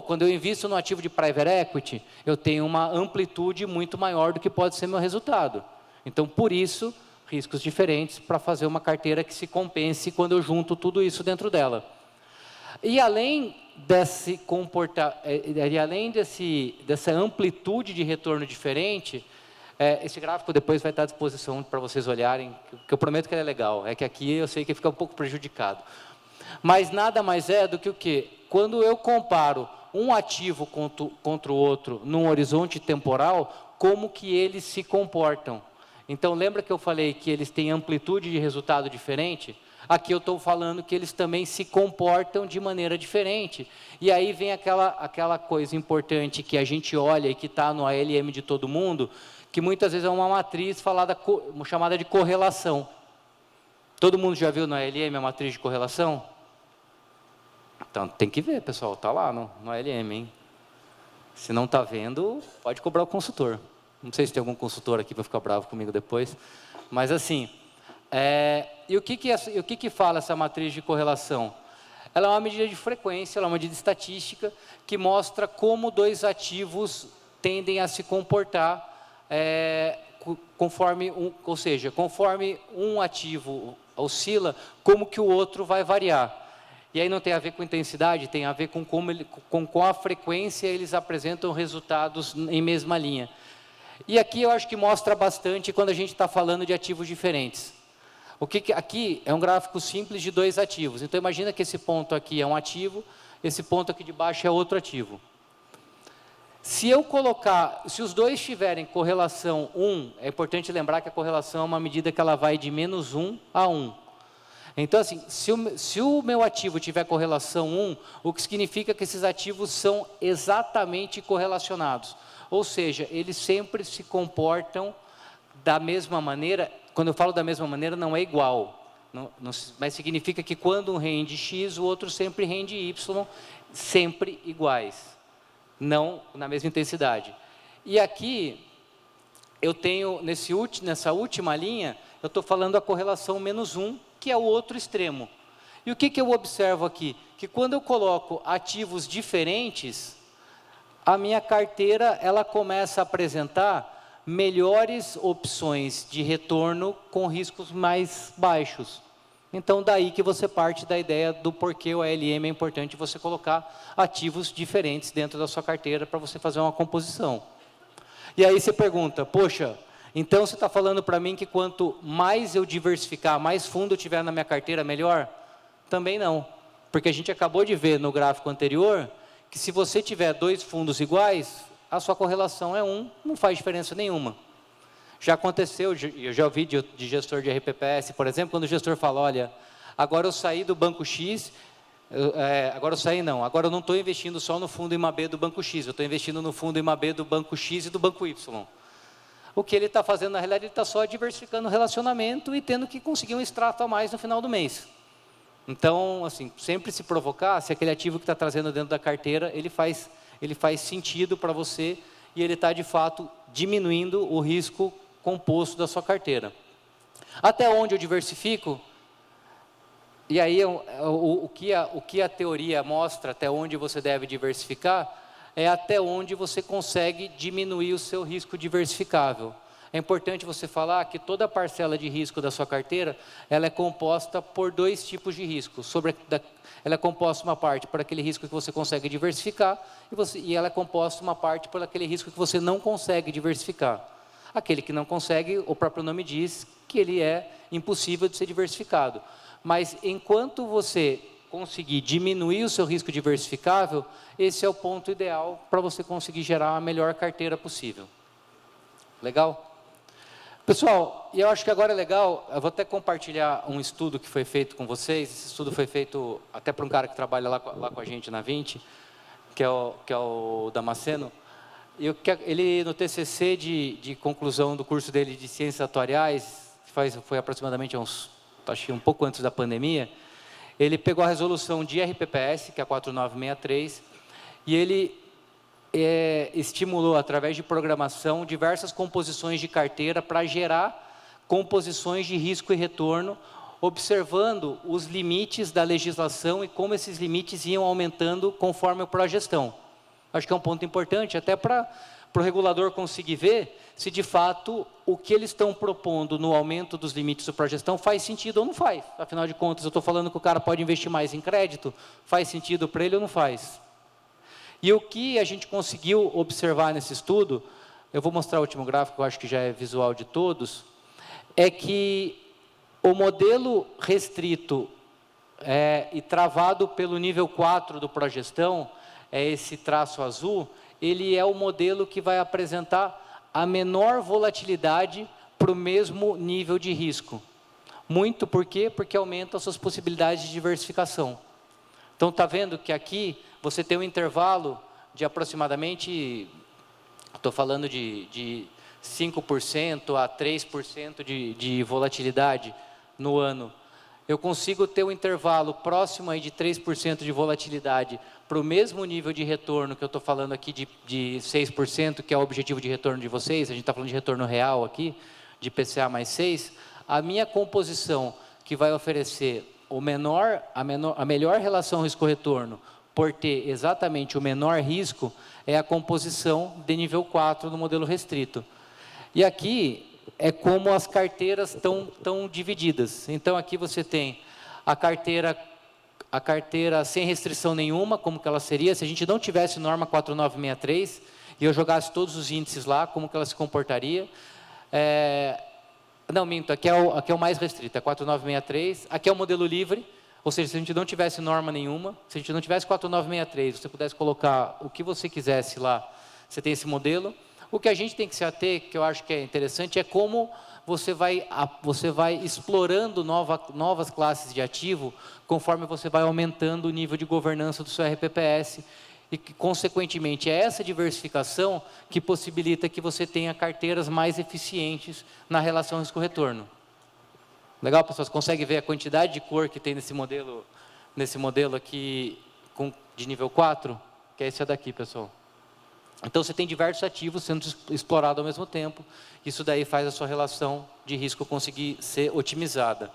Quando eu invisto no ativo de private equity, eu tenho uma amplitude muito maior do que pode ser meu resultado. Então, por isso, riscos diferentes para fazer uma carteira que se compense quando eu junto tudo isso dentro dela. E além dessa amplitude de retorno diferente, esse gráfico depois vai estar à disposição para vocês olharem, que eu prometo que ele é legal, é que aqui eu sei que fica um pouco prejudicado. Mas nada mais é do que o quê? Quando eu comparo um ativo contra o outro num horizonte temporal, como que eles se comportam. Então, lembra que eu falei que eles têm amplitude de resultado diferente? Aqui eu estou falando que eles também se comportam de maneira diferente. E aí vem aquela coisa importante que a gente olha e que está no ALM de todo mundo, que muitas vezes é uma matriz chamada de correlação. Todo mundo já viu no ALM a matriz de correlação? Então, tem que ver, pessoal, está lá no ALM, hein? Se não está vendo, pode cobrar o consultor. Não sei se tem algum consultor aqui para ficar bravo comigo depois. Mas, assim, e o que fala essa matriz de correlação? Ela é uma medida de frequência, ela é uma medida estatística, que mostra como dois ativos tendem a se comportar, conforme um ativo oscila, como que o outro vai variar. E aí não tem a ver com intensidade, tem a ver com com a frequência eles apresentam resultados em mesma linha. E aqui eu acho que mostra bastante quando a gente está falando de ativos diferentes. Aqui é um gráfico simples de dois ativos. Então, imagina que esse ponto aqui é um ativo, esse ponto aqui de baixo é outro ativo. Se os dois tiverem correlação 1, é importante lembrar que a correlação é uma medida que ela vai de -1 a 1. Então, assim, se o meu ativo tiver correlação 1, o que significa que esses ativos são exatamente correlacionados. Ou seja, eles sempre se comportam da mesma maneira. Quando eu falo da mesma maneira, não é igual. Mas significa que quando um rende X, o outro sempre rende Y, sempre iguais. Não na mesma intensidade. E aqui, eu tenho, nessa última linha, eu estou falando a correlação -1, que é o outro extremo. E o que eu observo aqui? Que quando eu coloco ativos diferentes, a minha carteira ela começa a apresentar melhores opções de retorno com riscos mais baixos. Então, daí que você parte da ideia do porquê o ALM é importante você colocar ativos diferentes dentro da sua carteira para você fazer uma composição. E aí você pergunta, poxa, então você está falando para mim que quanto mais eu diversificar, mais fundo eu tiver na minha carteira, melhor? Também não, porque a gente acabou de ver no gráfico anterior que se você tiver 2 fundos iguais, a sua correlação é 1, não faz diferença nenhuma. Já aconteceu, eu já ouvi de gestor de RPPS, por exemplo, quando o gestor fala, olha, agora eu saí do banco X, agora eu não estou investindo só no fundo IMAB do banco X, eu estou investindo no fundo IMAB do banco X e do banco Y. O que ele está fazendo, na realidade, ele está só diversificando o relacionamento e tendo que conseguir um extrato a mais no final do mês. Então, assim, sempre se provocar, se aquele ativo que está trazendo dentro da carteira, ele faz sentido para você e ele está, de fato, diminuindo o risco composto da sua carteira. Até onde eu diversifico? E aí, o que a teoria mostra, até onde você deve diversificar, é até onde você consegue diminuir o seu risco diversificável. É importante você falar que toda a parcela de risco da sua carteira, ela é composta por 2 tipos de risco. Ela é composta uma parte por aquele risco que você consegue diversificar, e ela é composta uma parte por aquele risco que você não consegue diversificar. Aquele que não consegue, o próprio nome diz que ele é impossível de ser diversificado. Mas enquanto você conseguir diminuir o seu risco diversificável, esse é o ponto ideal para você conseguir gerar a melhor carteira possível. Legal? Pessoal, e eu acho que agora é legal, eu vou até compartilhar um estudo que foi feito com vocês. Esse estudo foi feito até por um cara que trabalha lá com a gente na 20, que é o Damasceno. E ele, no TCC de conclusão do curso dele de Ciências Atuariais, foi aproximadamente acho que um pouco antes da pandemia, ele pegou a resolução de RPPS, que é a 4963, e ele estimulou, através de programação, diversas composições de carteira para gerar composições de risco e retorno, observando os limites da legislação e como esses limites iam aumentando conforme a progestão. Acho que é um ponto importante, até para o regulador conseguir ver se, de fato, o que eles estão propondo no aumento dos limites da progestão faz sentido ou não faz. Afinal de contas, eu estou falando que o cara pode investir mais em crédito, faz sentido para ele ou não faz? E o que a gente conseguiu observar nesse estudo, eu vou mostrar o último gráfico, eu acho que já é visual de todos, é que o modelo restrito e travado pelo nível 4 do progestão, é esse traço azul, ele é o modelo que vai apresentar a menor volatilidade para o mesmo nível de risco. Muito por quê? Porque aumenta as suas possibilidades de diversificação. Então, está vendo que aqui você tem um intervalo de aproximadamente, estou falando de 5% a 3% de volatilidade no ano. Eu consigo ter um intervalo próximo aí de 3% de volatilidade para o mesmo nível de retorno que eu estou falando aqui de 6%, que é o objetivo de retorno de vocês, a gente está falando de retorno real aqui, de IPCA mais 6, a minha composição que vai oferecer a melhor relação risco-retorno por ter exatamente o menor risco é a composição de nível 4 no modelo restrito. E aqui é como as carteiras estão divididas. Então, aqui você tem a carteira sem restrição nenhuma, como que ela seria, se a gente não tivesse norma 4963, e eu jogasse todos os índices lá, como que ela se comportaria. Não, minto, aqui é o mais restrito, é 4963, aqui é o modelo livre, ou seja, se a gente não tivesse norma nenhuma, se a gente não tivesse 4963, você pudesse colocar o que você quisesse lá, você tem esse modelo. O que a gente tem que se ater, que eu acho que é interessante, é como você vai explorando novas classes de ativo, conforme você vai aumentando o nível de governança do seu RPPS, e que, consequentemente, é essa diversificação que possibilita que você tenha carteiras mais eficientes na relação risco-retorno. Legal, pessoal? Você consegue ver a quantidade de cor que tem nesse modelo aqui de nível 4? Que é esse daqui, pessoal. Então, você tem diversos ativos sendo explorados ao mesmo tempo. Isso daí faz a sua relação de risco conseguir ser otimizada.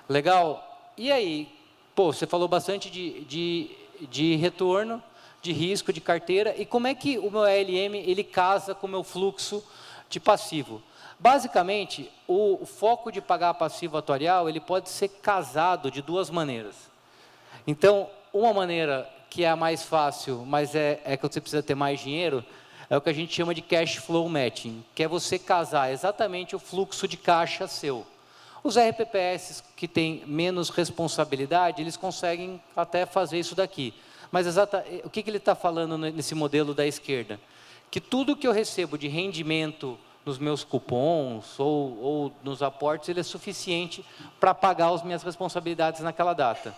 Legal? E aí? Pô, você falou bastante de retorno, de risco, de carteira. E como é que o meu ALM ele casa com o meu fluxo de passivo? Basicamente, o foco de pagar passivo atuarial ele pode ser casado de duas maneiras. Então, uma maneira que é a mais fácil, mas é que você precisa ter mais dinheiro, é o que a gente chama de cash flow matching, que é você casar exatamente o fluxo de caixa seu. Os RPPS que têm menos responsabilidade, eles conseguem até fazer isso daqui. Mas o que ele está falando nesse modelo da esquerda? Que tudo que eu recebo de rendimento nos meus cupons ou nos aportes, ele é suficiente para pagar as minhas responsabilidades naquela data.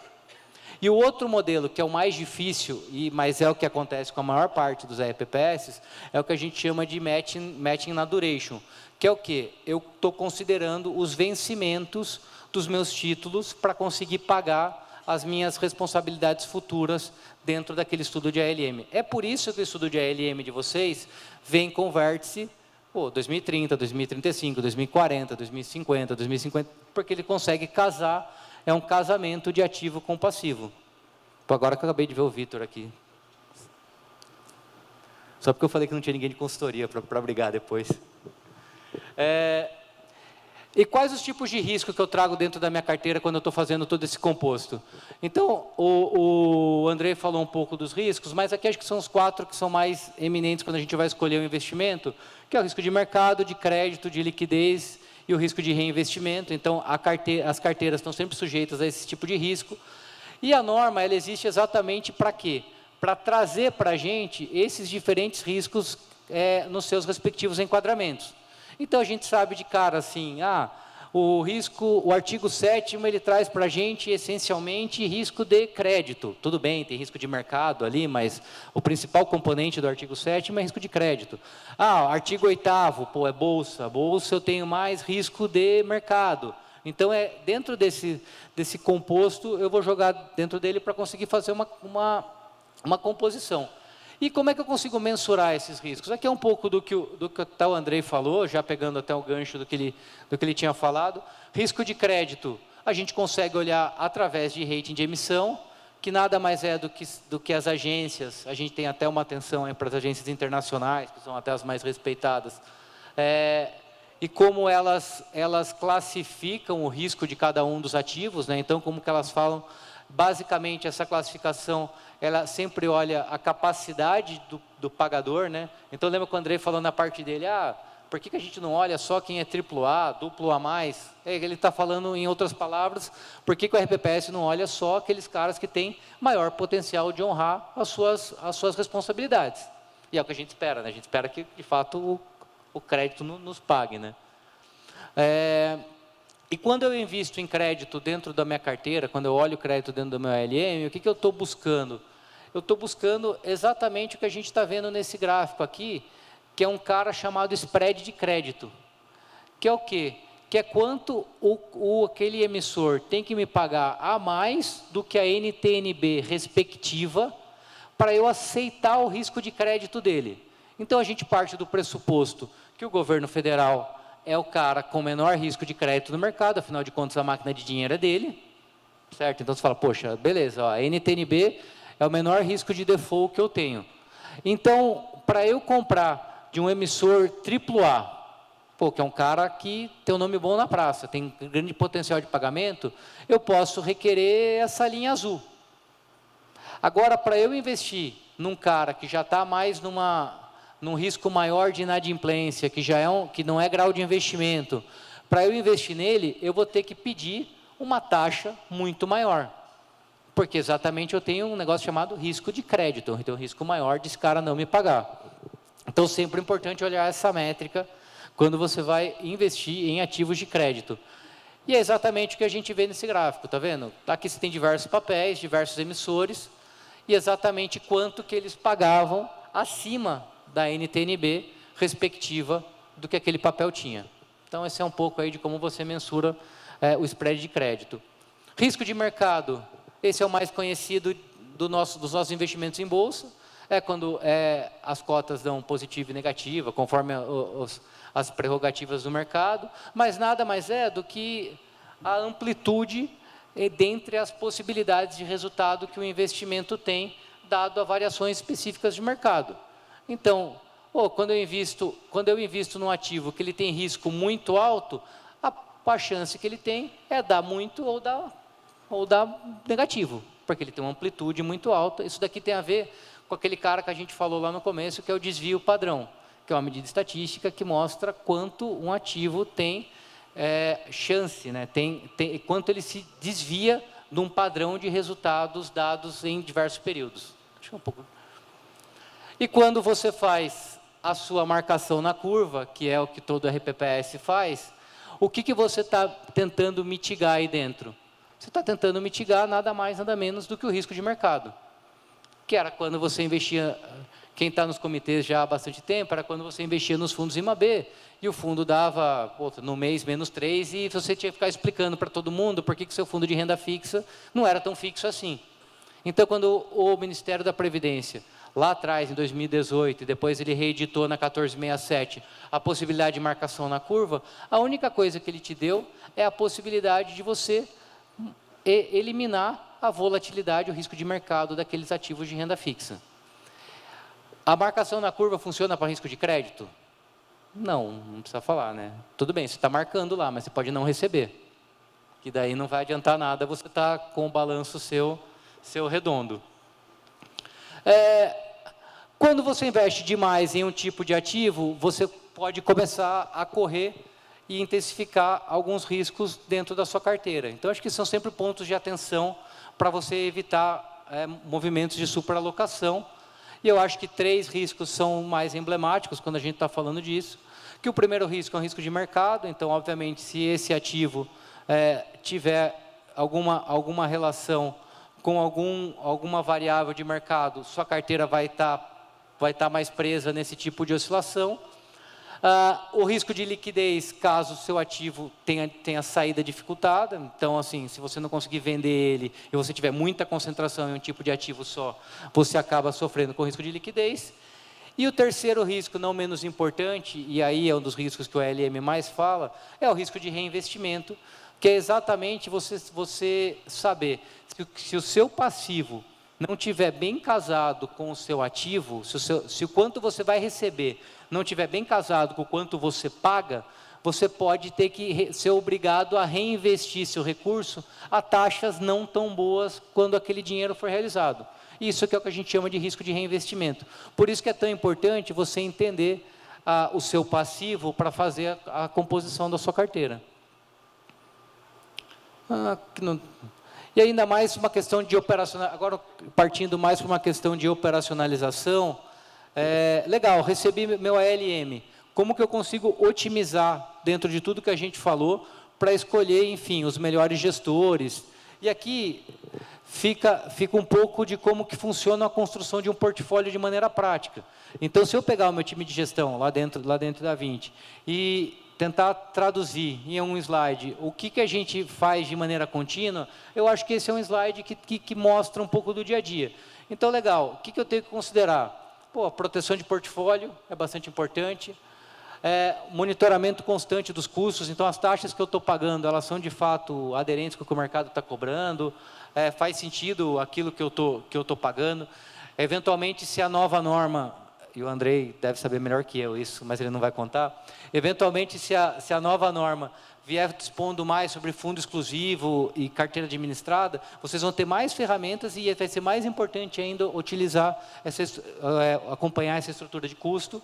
E o outro modelo, que é o mais difícil, mas é o que acontece com a maior parte dos RPPS, é o que a gente chama de matching na duration, que é o quê? Eu estou considerando os vencimentos dos meus títulos para conseguir pagar as minhas responsabilidades futuras dentro daquele estudo de ALM. É por isso que o estudo de ALM de vocês vem com vértice 2030, 2035, 2040, 2050, 2050, porque ele consegue casar. É um casamento de ativo com passivo. Agora que eu acabei de ver o Vitor aqui. Só porque eu falei que não tinha ninguém de consultoria para brigar depois. E quais os tipos de risco que eu trago dentro da minha carteira quando eu estou fazendo todo esse composto? Então, o André falou um pouco dos riscos, mas aqui acho que são os 4 que são mais eminentes quando a gente vai escolher um investimento, que é o risco de mercado, de crédito, de liquidez, e o risco de reinvestimento. Então, as carteiras estão sempre sujeitas a esse tipo de risco. E a norma, ela existe exatamente para quê? Para trazer para a gente esses diferentes riscos nos seus respectivos enquadramentos. Então, a gente sabe de cara assim, o artigo 7º, ele traz para a gente, essencialmente, risco de crédito. Tudo bem, tem risco de mercado ali, mas o principal componente do artigo 7º é risco de crédito. Artigo 8º, é bolsa. Bolsa eu tenho mais risco de mercado. Então, dentro desse composto, eu vou jogar dentro dele para conseguir fazer uma composição. E como é que eu consigo mensurar esses riscos? Aqui é um pouco do que até o Andrei falou, já pegando até o gancho do que ele tinha falado. Risco de crédito, a gente consegue olhar através de rating de emissão, que nada mais é do que as agências, a gente tem até uma atenção para as agências internacionais, que são até as mais respeitadas, e como elas classificam o risco de cada um dos ativos, né? Então, como que elas falam, basicamente, essa classificação, ela sempre olha a capacidade do pagador, né? Então, lembra que o André falou na parte dele, por que a gente não olha só quem é AAA, duplo A+? Ele está falando, em outras palavras, por que o RPPS não olha só aqueles caras que têm maior potencial de honrar as suas responsabilidades? E é o que a gente espera, né? A gente espera que, de fato, o crédito nos pague, né? E quando eu invisto em crédito dentro da minha carteira, quando eu olho o crédito dentro do meu ALM, o que eu estou buscando? Eu estou buscando exatamente o que a gente está vendo nesse gráfico aqui, que é um cara chamado spread de crédito. Que é o quê? Que é quanto aquele emissor tem que me pagar a mais do que a NTNB respectiva para eu aceitar o risco de crédito dele. Então, a gente parte do pressuposto que o governo federal é o cara com menor risco de crédito no mercado, afinal de contas, a máquina de dinheiro é dele, certo? Então, você fala, poxa, beleza, a NTNB é o menor risco de default que eu tenho. Então, para eu comprar de um emissor AAA, que é um cara que tem um nome bom na praça, tem grande potencial de pagamento, eu posso requerer essa linha azul. Agora, para eu investir num cara que já está mais num risco maior de inadimplência, que não é grau de investimento, para eu investir nele, eu vou ter que pedir uma taxa muito maior. Porque exatamente eu tenho um negócio chamado risco de crédito, então um risco maior desse cara não me pagar. Então, sempre é importante olhar essa métrica quando você vai investir em ativos de crédito. E é exatamente o que a gente vê nesse gráfico, está vendo? Aqui você tem diversos papéis, diversos emissores, e exatamente quanto que eles pagavam acima da NTNB respectiva do que aquele papel tinha. Então, esse é um pouco aí de como você mensura o spread de crédito. Risco de mercado, esse é o mais conhecido dos nossos investimentos em bolsa. é quando as cotas dão positiva e negativa, conforme as prerrogativas do mercado, mas nada mais é do que a amplitude dentre as possibilidades de resultado que o investimento tem, dado a variações específicas de mercado. Então, quando eu invisto num ativo que ele tem risco muito alto, a chance que ele tem é dar muito ou dar negativo, porque ele tem uma amplitude muito alta. Isso daqui tem a ver com aquele cara que a gente falou lá no começo, que é o desvio padrão, que é uma medida estatística que mostra quanto um ativo tem chance, né? Quanto ele se desvia de um padrão de resultados dados em diversos períodos. Deixa um pouco. E quando você faz a sua marcação na curva, que é o que todo RPPS faz, o que você está tentando mitigar aí dentro? Você está tentando mitigar nada mais, nada menos do que o risco de mercado. Que era quando você investia, quem está nos comitês já há bastante tempo, era quando você investia nos fundos IMAB, e o fundo dava, no mês, -3, e você tinha que ficar explicando para todo mundo por que seu fundo de renda fixa não era tão fixo assim. Então, quando o Ministério da Previdência, lá atrás, em 2018, e depois ele reeditou na 1467, a possibilidade de marcação na curva, a única coisa que ele te deu é a possibilidade de você eliminar a volatilidade, o risco de mercado daqueles ativos de renda fixa. A marcação na curva funciona para risco de crédito? Não precisa falar, né? Tudo bem, você está marcando lá, mas você pode não receber. Que daí não vai adiantar nada, você está com o balanço seu redondo. Quando você investe demais em um tipo de ativo, você pode começar a correr e intensificar alguns riscos dentro da sua carteira. Então, acho que são sempre pontos de atenção para você evitar movimentos de superalocação. E eu acho que 3 riscos são mais emblemáticos quando a gente está falando disso. Que o primeiro risco é um risco de mercado. Então, obviamente, se esse ativo tiver alguma relação com alguma variável de mercado, sua carteira vai estar mais presa nesse tipo de oscilação. O risco de liquidez, caso o seu ativo tenha saída dificultada. Então, assim, se você não conseguir vender ele e você tiver muita concentração em um tipo de ativo só, você acaba sofrendo com risco de liquidez. E o terceiro risco, não menos importante, e aí é um dos riscos que o ALM mais fala, é o risco de reinvestimento, que é exatamente você saber se o seu passivo não tiver bem casado com o seu ativo, se o quanto você vai receber não tiver bem casado com o quanto você paga, você pode ter que ser obrigado a reinvestir seu recurso a taxas não tão boas quando aquele dinheiro for realizado. Isso que é o que a gente chama de risco de reinvestimento. Por isso que é tão importante você entender o seu passivo para fazer a composição da sua carteira. E ainda mais uma questão de operacionalização, agora partindo mais para uma questão de operacionalização, legal, recebi meu ALM, como que eu consigo otimizar dentro de tudo que a gente falou, para escolher, enfim, os melhores gestores. E aqui fica um pouco de como que funciona a construção de um portfólio de maneira prática. Então, se eu pegar o meu time de gestão lá dentro da 20 e tentar traduzir em um slide o que a gente faz de maneira contínua, eu acho que esse é um slide que mostra um pouco do dia a dia. Então, legal, o que eu tenho que considerar? A proteção de portfólio é bastante importante, monitoramento constante dos custos, então as taxas que eu estou pagando, elas são de fato aderentes com o que o mercado está cobrando, faz sentido aquilo que eu estou pagando. Eventualmente, se a nova norma, e o Andrei deve saber melhor que eu isso, mas ele não vai contar, eventualmente se a nova norma vier dispondo mais sobre fundo exclusivo e carteira administrada, vocês vão ter mais ferramentas e vai ser mais importante ainda utilizar, acompanhar essa estrutura de custo.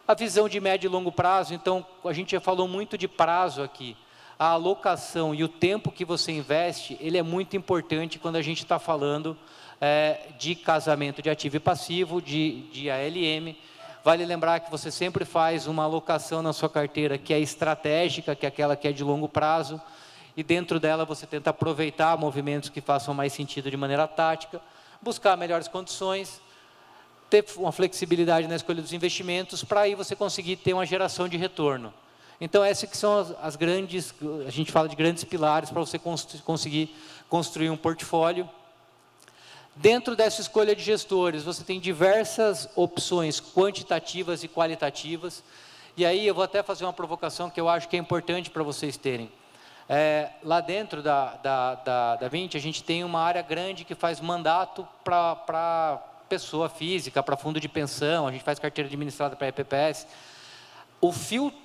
A visão de médio e longo prazo, então, a gente já falou muito de prazo aqui. A alocação e o tempo que você investe, ele é muito importante quando a gente está falando de casamento de ativo e passivo, de ALM. Vale lembrar que você sempre faz uma alocação na sua carteira que é estratégica, que é aquela que é de longo prazo, e dentro dela você tenta aproveitar movimentos que façam mais sentido de maneira tática, buscar melhores condições, ter uma flexibilidade na escolha dos investimentos, para aí você conseguir ter uma geração de retorno. Então, essas que são as grandes, a gente fala de grandes pilares para você conseguir construir um portfólio. Dentro dessa escolha de gestores, você tem diversas opções quantitativas e qualitativas. E aí eu vou até fazer uma provocação que eu acho que é importante para vocês terem. Lá dentro da 20, a gente tem uma área grande que faz mandato para pessoa física, para fundo de pensão, a gente faz carteira administrada para EPPS.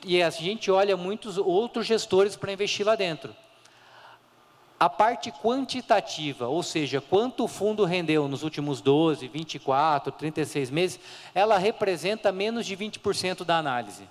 E a gente olha muitos outros gestores para investir lá dentro. A parte quantitativa, ou seja, quanto o fundo rendeu nos últimos 12, 24, 36 meses, ela representa menos de 20% da análise.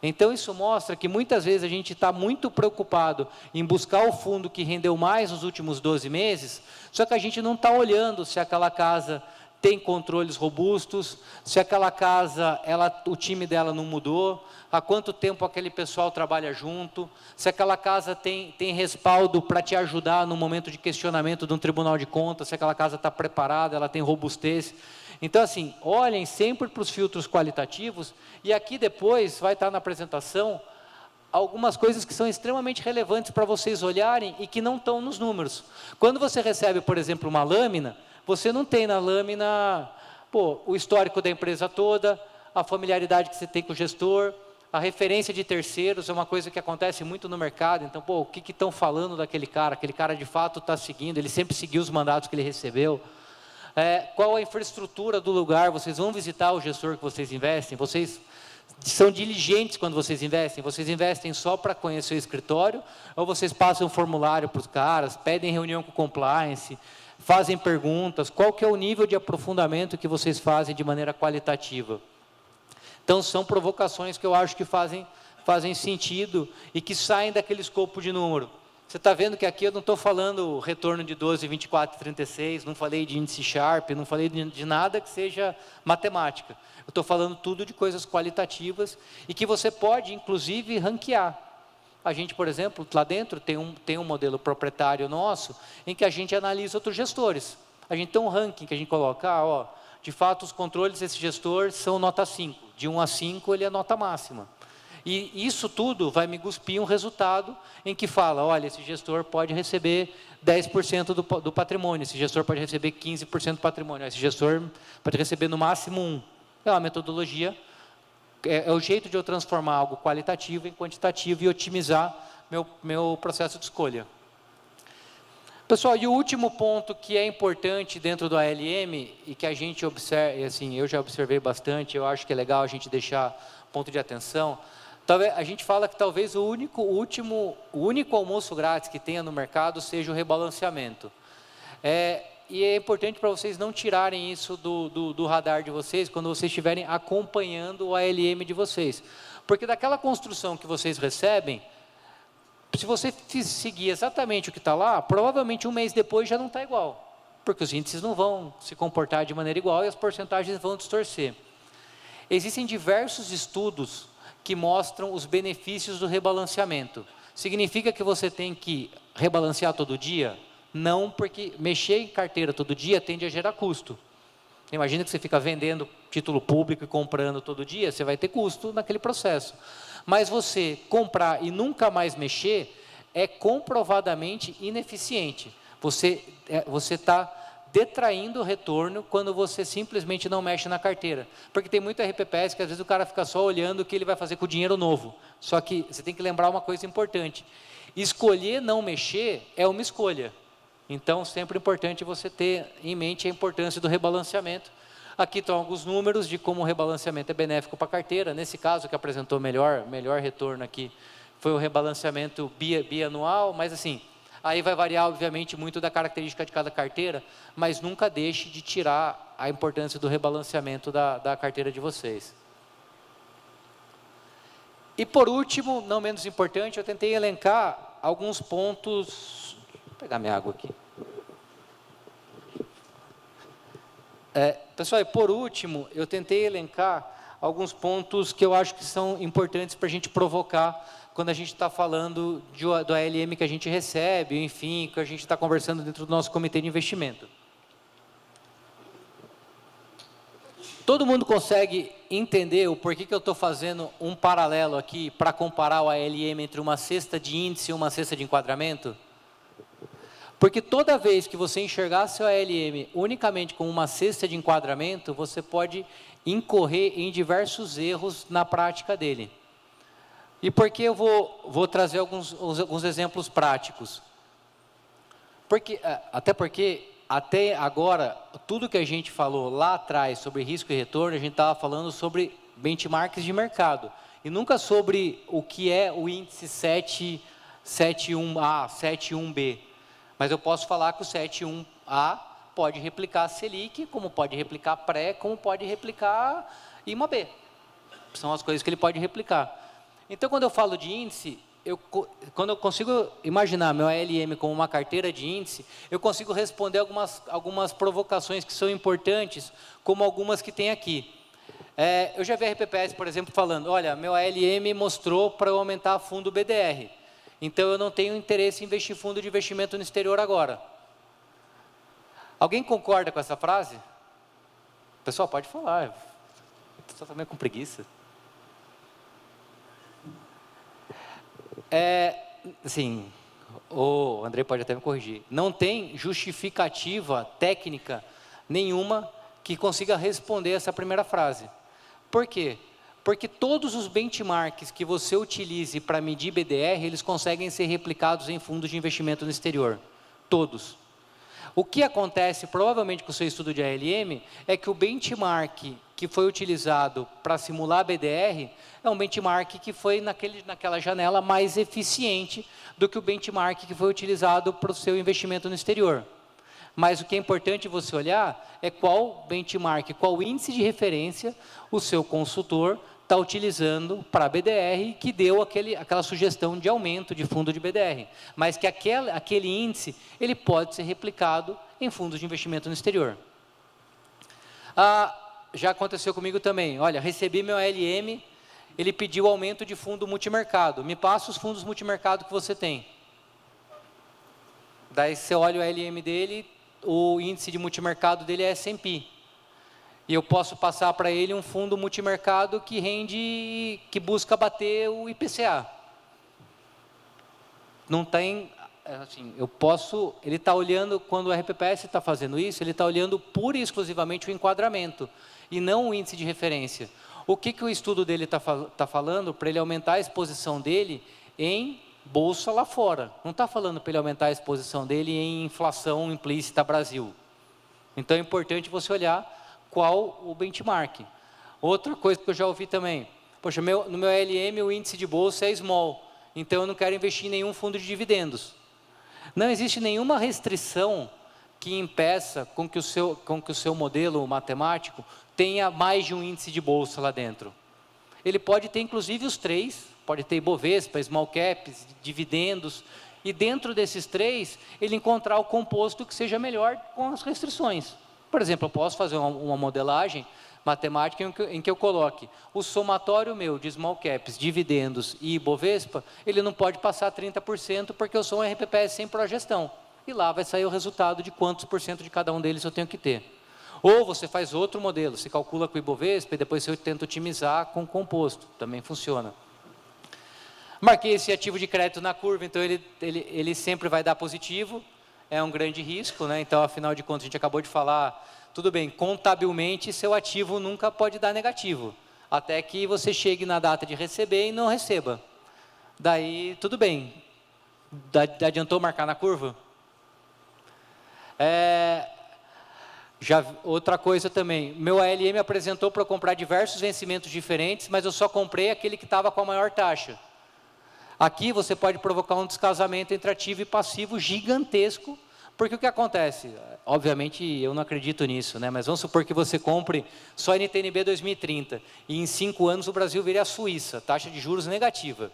Então, isso mostra que muitas vezes a gente está muito preocupado em buscar o fundo que rendeu mais nos últimos 12 meses, só que a gente não está olhando se aquela casa tem controles robustos, se aquela casa, o time dela não mudou, há quanto tempo aquele pessoal trabalha junto, se aquela casa tem respaldo para te ajudar no momento de questionamento de um tribunal de contas, se aquela casa está preparada, ela tem robustez. Então, assim, olhem sempre para os filtros qualitativos, e aqui depois vai estar na apresentação algumas coisas que são extremamente relevantes para vocês olharem e que não estão nos números. Quando você recebe, por exemplo, uma lâmina, você não tem na lâmina o histórico da empresa toda, a familiaridade que você tem com o gestor, a referência de terceiros, é uma coisa que acontece muito no mercado. Então, o que estão falando daquele cara? Aquele cara de fato está seguindo, ele sempre seguiu os mandatos que ele recebeu. Qual a infraestrutura do lugar? Vocês vão visitar o gestor que vocês investem? Vocês são diligentes quando vocês investem só para conhecer o escritório, ou vocês passam um formulário para os caras, pedem reunião com compliance, fazem perguntas? Qual que é o nível de aprofundamento que vocês fazem de maneira qualitativa? Então, são provocações que eu acho que fazem sentido e que saem daquele escopo de número. Você está vendo que aqui eu não estou falando retorno de 12, 24, 36, não falei de índice Sharpe, não falei de nada que seja matemática. Eu estou falando tudo de coisas qualitativas e que você pode, inclusive, ranquear. A gente, por exemplo, lá dentro tem um modelo proprietário nosso em que a gente analisa outros gestores. A gente tem um ranking que a gente coloca, de fato, os controles desse gestor são nota 5. De 1 a 5, ele é nota máxima. E isso tudo vai me cuspir um resultado em que fala, olha, esse gestor pode receber 10% do patrimônio, esse gestor pode receber 15% do patrimônio, esse gestor pode receber no máximo 1. É uma metodologia, é o jeito de eu transformar algo qualitativo em quantitativo e otimizar meu processo de escolha. Pessoal, e o último ponto que é importante dentro do ALM e que a gente observa, assim, eu já observei bastante, eu acho que é legal a gente deixar ponto de atenção. A gente fala que talvez o único almoço grátis que tenha no mercado seja o rebalanceamento. E é importante para vocês não tirarem isso do radar de vocês quando vocês estiverem acompanhando o ALM de vocês. Porque daquela construção que vocês recebem, se você seguir exatamente o que está lá, provavelmente um mês depois já não está igual. Porque os índices não vão se comportar de maneira igual e as porcentagens vão distorcer. Existem diversos estudos que mostram os benefícios do rebalanceamento. Significa que você tem que rebalancear todo dia? Não, porque mexer em carteira todo dia tende a gerar custo. Imagina que você fica vendendo título público e comprando todo dia, você vai ter custo naquele processo. Mas você comprar e nunca mais mexer é comprovadamente ineficiente. Você está detraindo o retorno quando você simplesmente não mexe na carteira. Porque tem muito RPPS que às vezes o cara fica só olhando o que ele vai fazer com o dinheiro novo. Só que você tem que lembrar uma coisa importante. Escolher não mexer é uma escolha. Então, sempre é importante você ter em mente a importância do rebalanceamento. Aqui estão alguns números de como o rebalanceamento é benéfico para a carteira. Nesse caso, que apresentou melhor retorno aqui, foi o rebalanceamento bianual, mas assim, aí vai variar, obviamente, muito da característica de cada carteira, mas nunca deixe de tirar a importância do rebalanceamento da carteira de vocês. E por último, não menos importante, eu tentei elencar alguns pontos. Vou pegar minha água aqui. Pessoal, e por último, eu tentei elencar alguns pontos que eu acho que são importantes para a gente provocar quando a gente está falando do ALM que a gente recebe, enfim, que a gente está conversando dentro do nosso comitê de investimento. Todo mundo consegue entender o porquê que eu estou fazendo um paralelo aqui para comparar o ALM entre uma cesta de índice e uma cesta de enquadramento? Porque toda vez que você enxergar seu ALM unicamente como uma cesta de enquadramento, você pode incorrer em diversos erros na prática dele. E por que eu vou trazer alguns exemplos práticos? Até porque, até agora, tudo que a gente falou lá atrás sobre risco e retorno, a gente estava falando sobre benchmarks de mercado. E nunca sobre o que é o índice 71A, 71B. Mas eu posso falar que o 71A pode replicar Selic, como pode replicar Pré, como pode replicar IMAB. São as coisas que ele pode replicar. Então, quando eu falo de índice, quando eu consigo imaginar meu ALM como uma carteira de índice, eu consigo responder algumas provocações que são importantes, como algumas que tem aqui. Eu já vi a RPPS, por exemplo, falando, olha, meu ALM mostrou para eu aumentar fundo BDR. Então, eu não tenho interesse em investir fundo de investimento no exterior agora. Alguém concorda com essa frase? Pessoal, pode falar. Estou também com preguiça. Assim, o André pode até me corrigir. Não tem justificativa técnica nenhuma que consiga responder essa primeira frase. Por quê? Porque todos os benchmarks que você utilize para medir BDR, eles conseguem ser replicados em fundos de investimento no exterior. Todos. O que acontece, provavelmente, com o seu estudo de ALM, é que o benchmark que foi utilizado para simular BDR é um benchmark que foi naquela janela mais eficiente do que o benchmark que foi utilizado para o seu investimento no exterior. Mas o que é importante você olhar é qual benchmark, qual índice de referência o seu consultor está utilizando para BDR, que deu aquela sugestão de aumento de fundo de BDR. Mas que aquele índice, ele pode ser replicado em fundos de investimento no exterior. Já aconteceu comigo também. Olha, recebi meu ALM, ele pediu aumento de fundo multimercado. Me passa os fundos multimercado que você tem. Daí você olha o ALM dele, o índice de multimercado dele é S&P. E eu posso passar para ele um fundo multimercado que busca bater o IPCA. Não tem, assim, ele está olhando, quando o RPPS está fazendo isso, ele está olhando pura e exclusivamente o enquadramento, e não o índice de referência. O que o estudo dele está falando? Para ele aumentar a exposição dele em bolsa lá fora. Não está falando para ele aumentar a exposição dele em inflação implícita Brasil. Então é importante você olhar qual o benchmark. Outra coisa que eu já ouvi também, poxa, no meu ALM o índice de bolsa é small, então eu não quero investir em nenhum fundo de dividendos. Não existe nenhuma restrição que impeça com que o seu modelo matemático tenha mais de um índice de bolsa lá dentro. Ele pode ter inclusive os três, pode ter Ibovespa, small caps, dividendos, e dentro desses três, ele encontrar o composto que seja melhor com as restrições. Por exemplo, eu posso fazer uma modelagem matemática em que eu coloque o somatório meu de small caps, dividendos e Ibovespa, ele não pode passar 30% porque eu sou um RPPS sem progestão. E lá vai sair o resultado de quantos por cento de cada um deles eu tenho que ter. Ou você faz outro modelo, você calcula com o Ibovespa e depois você tenta otimizar com o composto, também funciona. Marquei esse ativo de crédito na curva, então ele sempre vai dar positivo. É um grande risco, né? Então, afinal de contas, a gente acabou de falar, tudo bem, contabilmente, seu ativo nunca pode dar negativo, até que você chegue na data de receber e não receba. Daí, tudo bem. Adiantou marcar na curva? Outra coisa também, meu ALM apresentou para eu comprar diversos vencimentos diferentes, mas eu só comprei aquele que estava com a maior taxa. Aqui você pode provocar um descasamento entre ativo e passivo gigantesco, porque o que acontece? Obviamente eu não acredito nisso, né? Mas vamos supor que você compre só NTNB 2030 e em 5 anos o Brasil vire a Suíça, taxa de juros negativa.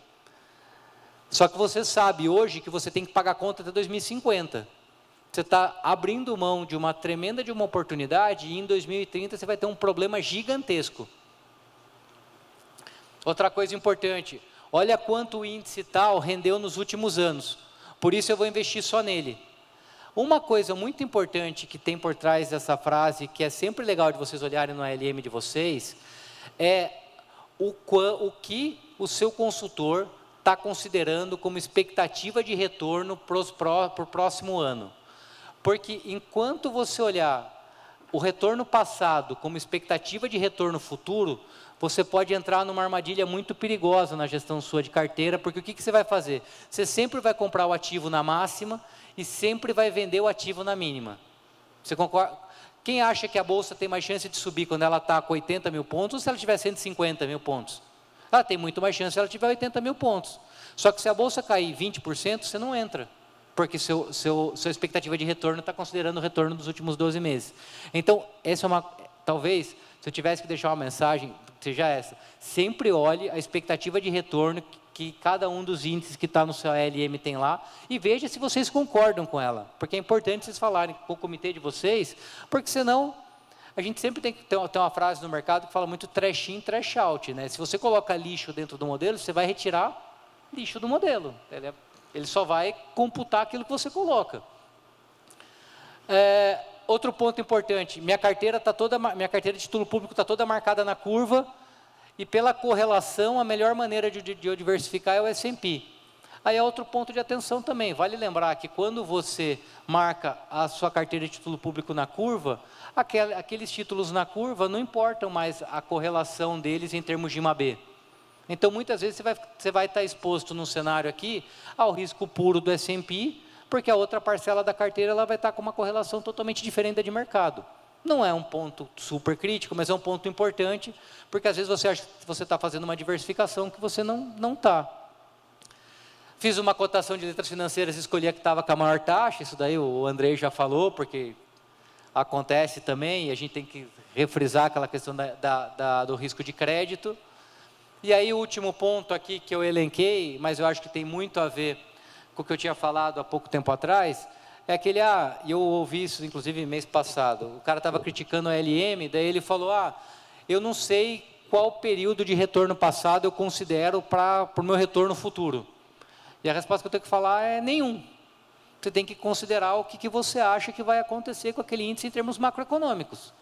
Só que você sabe hoje que você tem que pagar conta até 2050. Você está abrindo mão de uma tremenda oportunidade e em 2030 você vai ter um problema gigantesco. Outra coisa importante, olha quanto o índice tal rendeu nos últimos anos, por isso eu vou investir só nele. Uma coisa muito importante que tem por trás dessa frase, que é sempre legal de vocês olharem no ALM de vocês, é o que o seu consultor está considerando como expectativa de retorno para o próximo ano. Porque enquanto você olhar o retorno passado como expectativa de retorno futuro, você pode entrar numa armadilha muito perigosa na gestão sua de carteira, porque o que você vai fazer? Você sempre vai comprar o ativo na máxima e sempre vai vender o ativo na mínima. Você concorda? Quem acha que a Bolsa tem mais chance de subir quando ela está com 80 mil pontos ou se ela tiver 150 mil pontos? Ela tem muito mais chance se ela tiver 80 mil pontos. Só que se a Bolsa cair 20%, você não entra, porque sua expectativa de retorno está considerando o retorno dos últimos 12 meses. Então, essa é talvez, se eu tivesse que deixar uma mensagem, seja essa: sempre olhe a expectativa de retorno que cada um dos índices que está no seu ALM tem lá e veja se vocês concordam com ela, porque é importante vocês falarem com o comitê de vocês, porque senão a gente sempre tem que ter uma frase no mercado que fala muito trash in, trash out, né? Se você coloca lixo dentro do modelo, você vai retirar lixo do modelo, ele só vai computar aquilo que você coloca. Outro ponto importante: minha carteira de título público está toda marcada na curva, e pela correlação, a melhor maneira de eu diversificar é o S&P. Aí é outro ponto de atenção também. Vale lembrar que quando você marca a sua carteira de título público na curva, aqueles títulos na curva não importam mais a correlação deles em termos de IMAB. Então, muitas vezes, você vai estar exposto num cenário aqui ao risco puro do S&P, porque a outra parcela da carteira ela vai estar com uma correlação totalmente diferente da de mercado. Não é um ponto super crítico, mas é um ponto importante, porque às vezes você acha que você está fazendo uma diversificação que você não está. Fiz uma cotação de letras financeiras e escolhi a que estava com a maior taxa, isso daí o Andrei já falou, porque acontece também, e a gente tem que refrisar aquela questão do risco de crédito. E aí o último ponto aqui que eu elenquei, mas eu acho que tem muito a ver com o que eu tinha falado há pouco tempo atrás, é aquele, eu ouvi isso inclusive mês passado, o cara estava criticando a LM, daí ele falou, eu não sei qual período de retorno passado eu considero para o meu retorno futuro. E a resposta que eu tenho que falar é nenhum. Você tem que considerar o que você acha que vai acontecer com aquele índice em termos macroeconômicos.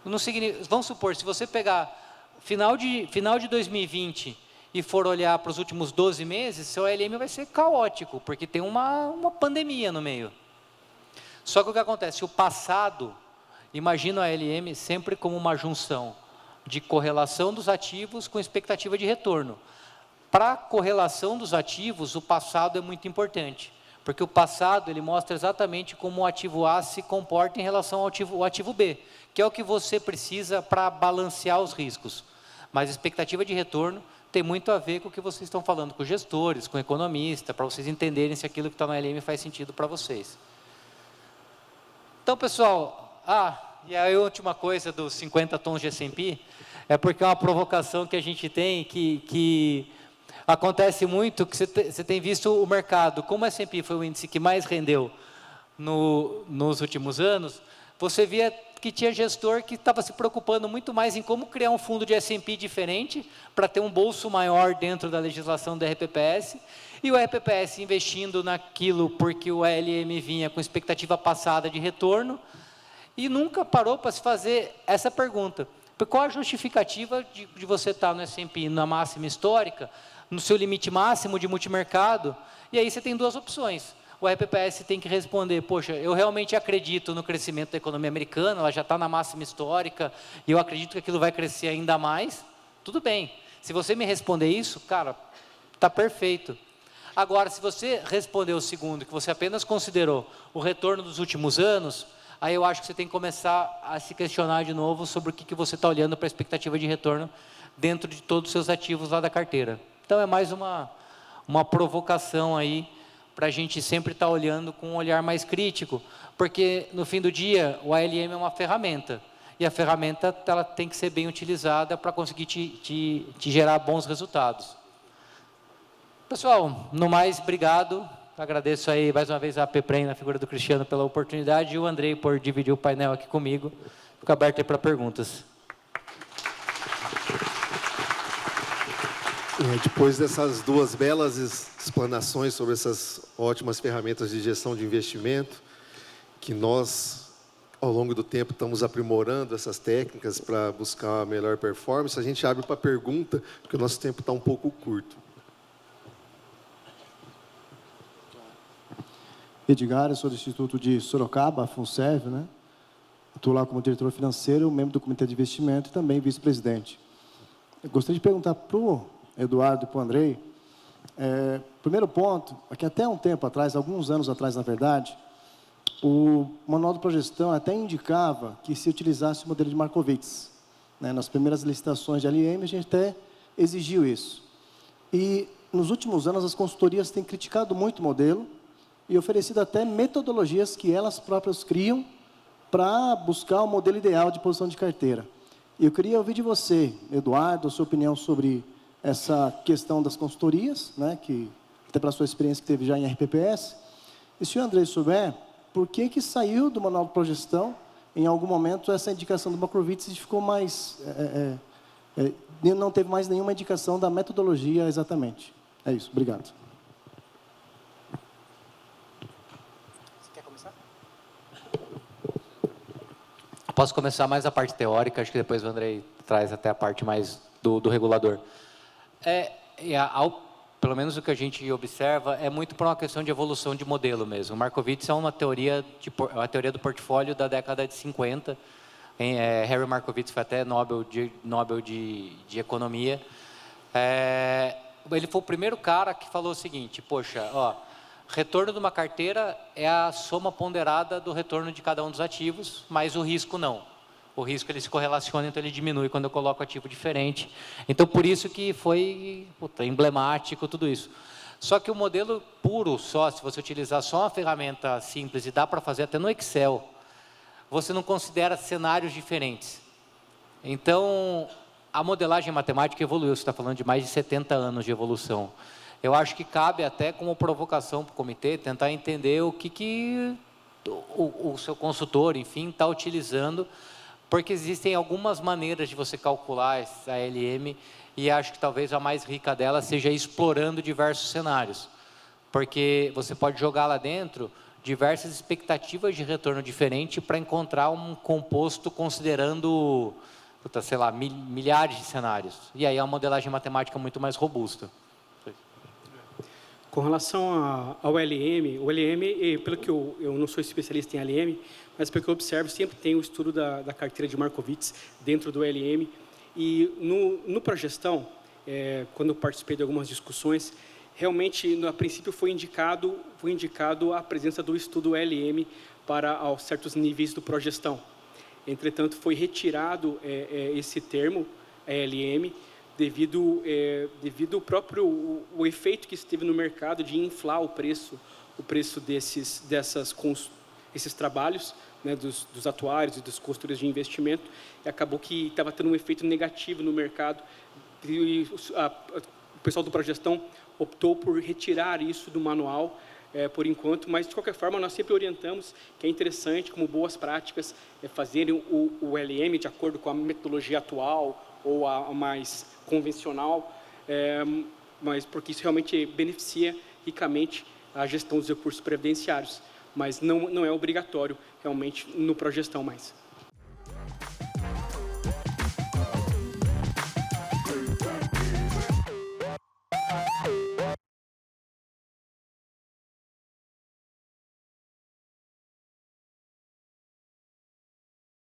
Não significa, vamos supor, se você pegar final de 2020 e for olhar para os últimos 12 meses, seu ALM vai ser caótico, porque tem uma pandemia no meio. Só que o que acontece? O passado, imagina o ALM sempre como uma junção de correlação dos ativos com expectativa de retorno. Para a correlação dos ativos, o passado é muito importante, porque o passado ele mostra exatamente como o ativo A se comporta em relação ao ativo B, que é o que você precisa para balancear os riscos. Mas a expectativa de retorno tem muito a ver com o que vocês estão falando com gestores, com economista, para vocês entenderem se aquilo que está no LM faz sentido para vocês. Então, pessoal, e a última coisa dos 50 tons de S&P, é porque é uma provocação que a gente tem, que acontece muito, que você tem visto o mercado, como o S&P foi o índice que mais rendeu nos últimos anos, você via que tinha gestor que estava se preocupando muito mais em como criar um fundo de S&P diferente, para ter um bolso maior dentro da legislação do RPPS, e o RPPS investindo naquilo porque o ALM vinha com expectativa passada de retorno, e nunca parou para se fazer essa pergunta: qual a justificativa de você estar no S&P na máxima histórica, no seu limite máximo de multimercado? E aí você tem duas opções. O RPPS tem que responder, poxa, eu realmente acredito no crescimento da economia americana, ela já está na máxima histórica, e eu acredito que aquilo vai crescer ainda mais. Tudo bem. Se você me responder isso, cara, está perfeito. Agora, se você responder o segundo, que você apenas considerou o retorno dos últimos anos, aí eu acho que você tem que começar a se questionar de novo sobre o que você está olhando para a expectativa de retorno dentro de todos os seus ativos lá da carteira. Então, é mais uma provocação aí, para a gente sempre estar olhando com um olhar mais crítico, porque no fim do dia o ALM é uma ferramenta, e a ferramenta ela tem que ser bem utilizada para conseguir te gerar bons resultados. Pessoal, no mais, obrigado, agradeço aí mais uma vez a PEPREM, na figura do Cristiano, pela oportunidade, e o Andrei por dividir o painel aqui comigo. Fico aberto aí para perguntas. Depois dessas duas belas explanações sobre essas ótimas ferramentas de gestão de investimento, que nós, ao longo do tempo, estamos aprimorando essas técnicas para buscar a melhor performance, a gente abre para pergunta, porque o nosso tempo está um pouco curto. Edgar, eu sou do Instituto de Sorocaba, FUNSERV, né? Estou lá como diretor financeiro, membro do Comitê de Investimento e também vice-presidente. Eu gostaria de perguntar para o Eduardo e para o Andrei, primeiro ponto, é que até um tempo atrás, alguns anos atrás, na verdade, o Manual de Progestão até indicava que se utilizasse o modelo de Markowitz. Né? Nas primeiras licitações de LM, a gente até exigiu isso. E, nos últimos anos, as consultorias têm criticado muito o modelo e oferecido até metodologias que elas próprias criam para buscar o modelo ideal de posição de carteira. E eu queria ouvir de você, Eduardo, a sua opinião sobre essa questão das consultorias, né, que, até pela sua experiência que teve já em RPPS. E se o Andrei souber, por que saiu do Manual de Progestão, em algum momento, essa indicação do Markowitz e ficou mais... não teve mais nenhuma indicação da metodologia exatamente. É isso, obrigado. Você quer começar? Posso começar mais a parte teórica, acho que depois o Andrei traz até a parte mais do regulador. Pelo menos o que a gente observa, é muito por uma questão de evolução de modelo mesmo. O Markowitz é uma teoria do portfólio da década de 50. Harry Markowitz foi até Nobel de Economia. Ele foi o primeiro cara que falou o seguinte, poxa, retorno de uma carteira é a soma ponderada do retorno de cada um dos ativos, mas o risco não. O risco ele se correlaciona, então ele diminui quando eu coloco ativo diferente. Então, por isso que foi emblemático tudo isso. Só que o modelo puro, se você utilizar só uma ferramenta simples, e dá para fazer até no Excel, você não considera cenários diferentes. Então, a modelagem matemática evoluiu, você está falando de mais de 70 anos de evolução. Eu acho que cabe até como provocação para o comitê, tentar entender o que o seu consultor, enfim, está utilizando, porque existem algumas maneiras de você calcular essa LM e acho que talvez a mais rica dela seja explorando diversos cenários. Porque você pode jogar lá dentro diversas expectativas de retorno diferente para encontrar um composto considerando, sei lá, milhares de cenários. E aí é uma modelagem matemática muito mais robusta. Com relação ao LM, o LM, pelo que eu não sou especialista em LM, mas pelo que eu observo, sempre tem o estudo da carteira de Markowitz dentro do LM. E no Progestão, quando eu participei de algumas discussões, realmente, a princípio, foi indicado a presença do estudo LM para certos níveis do Progestão. Entretanto, foi retirado esse termo, LM, devido ao próprio o efeito que esteve no mercado de inflar o preço esses trabalhos, né, dos atuários e dos consultores de investimento, e acabou que estava tendo um efeito negativo no mercado. E o pessoal do Progestão optou por retirar isso do manual, por enquanto, mas, de qualquer forma, nós sempre orientamos que é interessante, como boas práticas, fazerem o LM de acordo com a metodologia atual ou a mais convencional, mas porque isso realmente beneficia ricamente a gestão dos recursos previdenciários, mas não é obrigatório realmente no Progestão mais.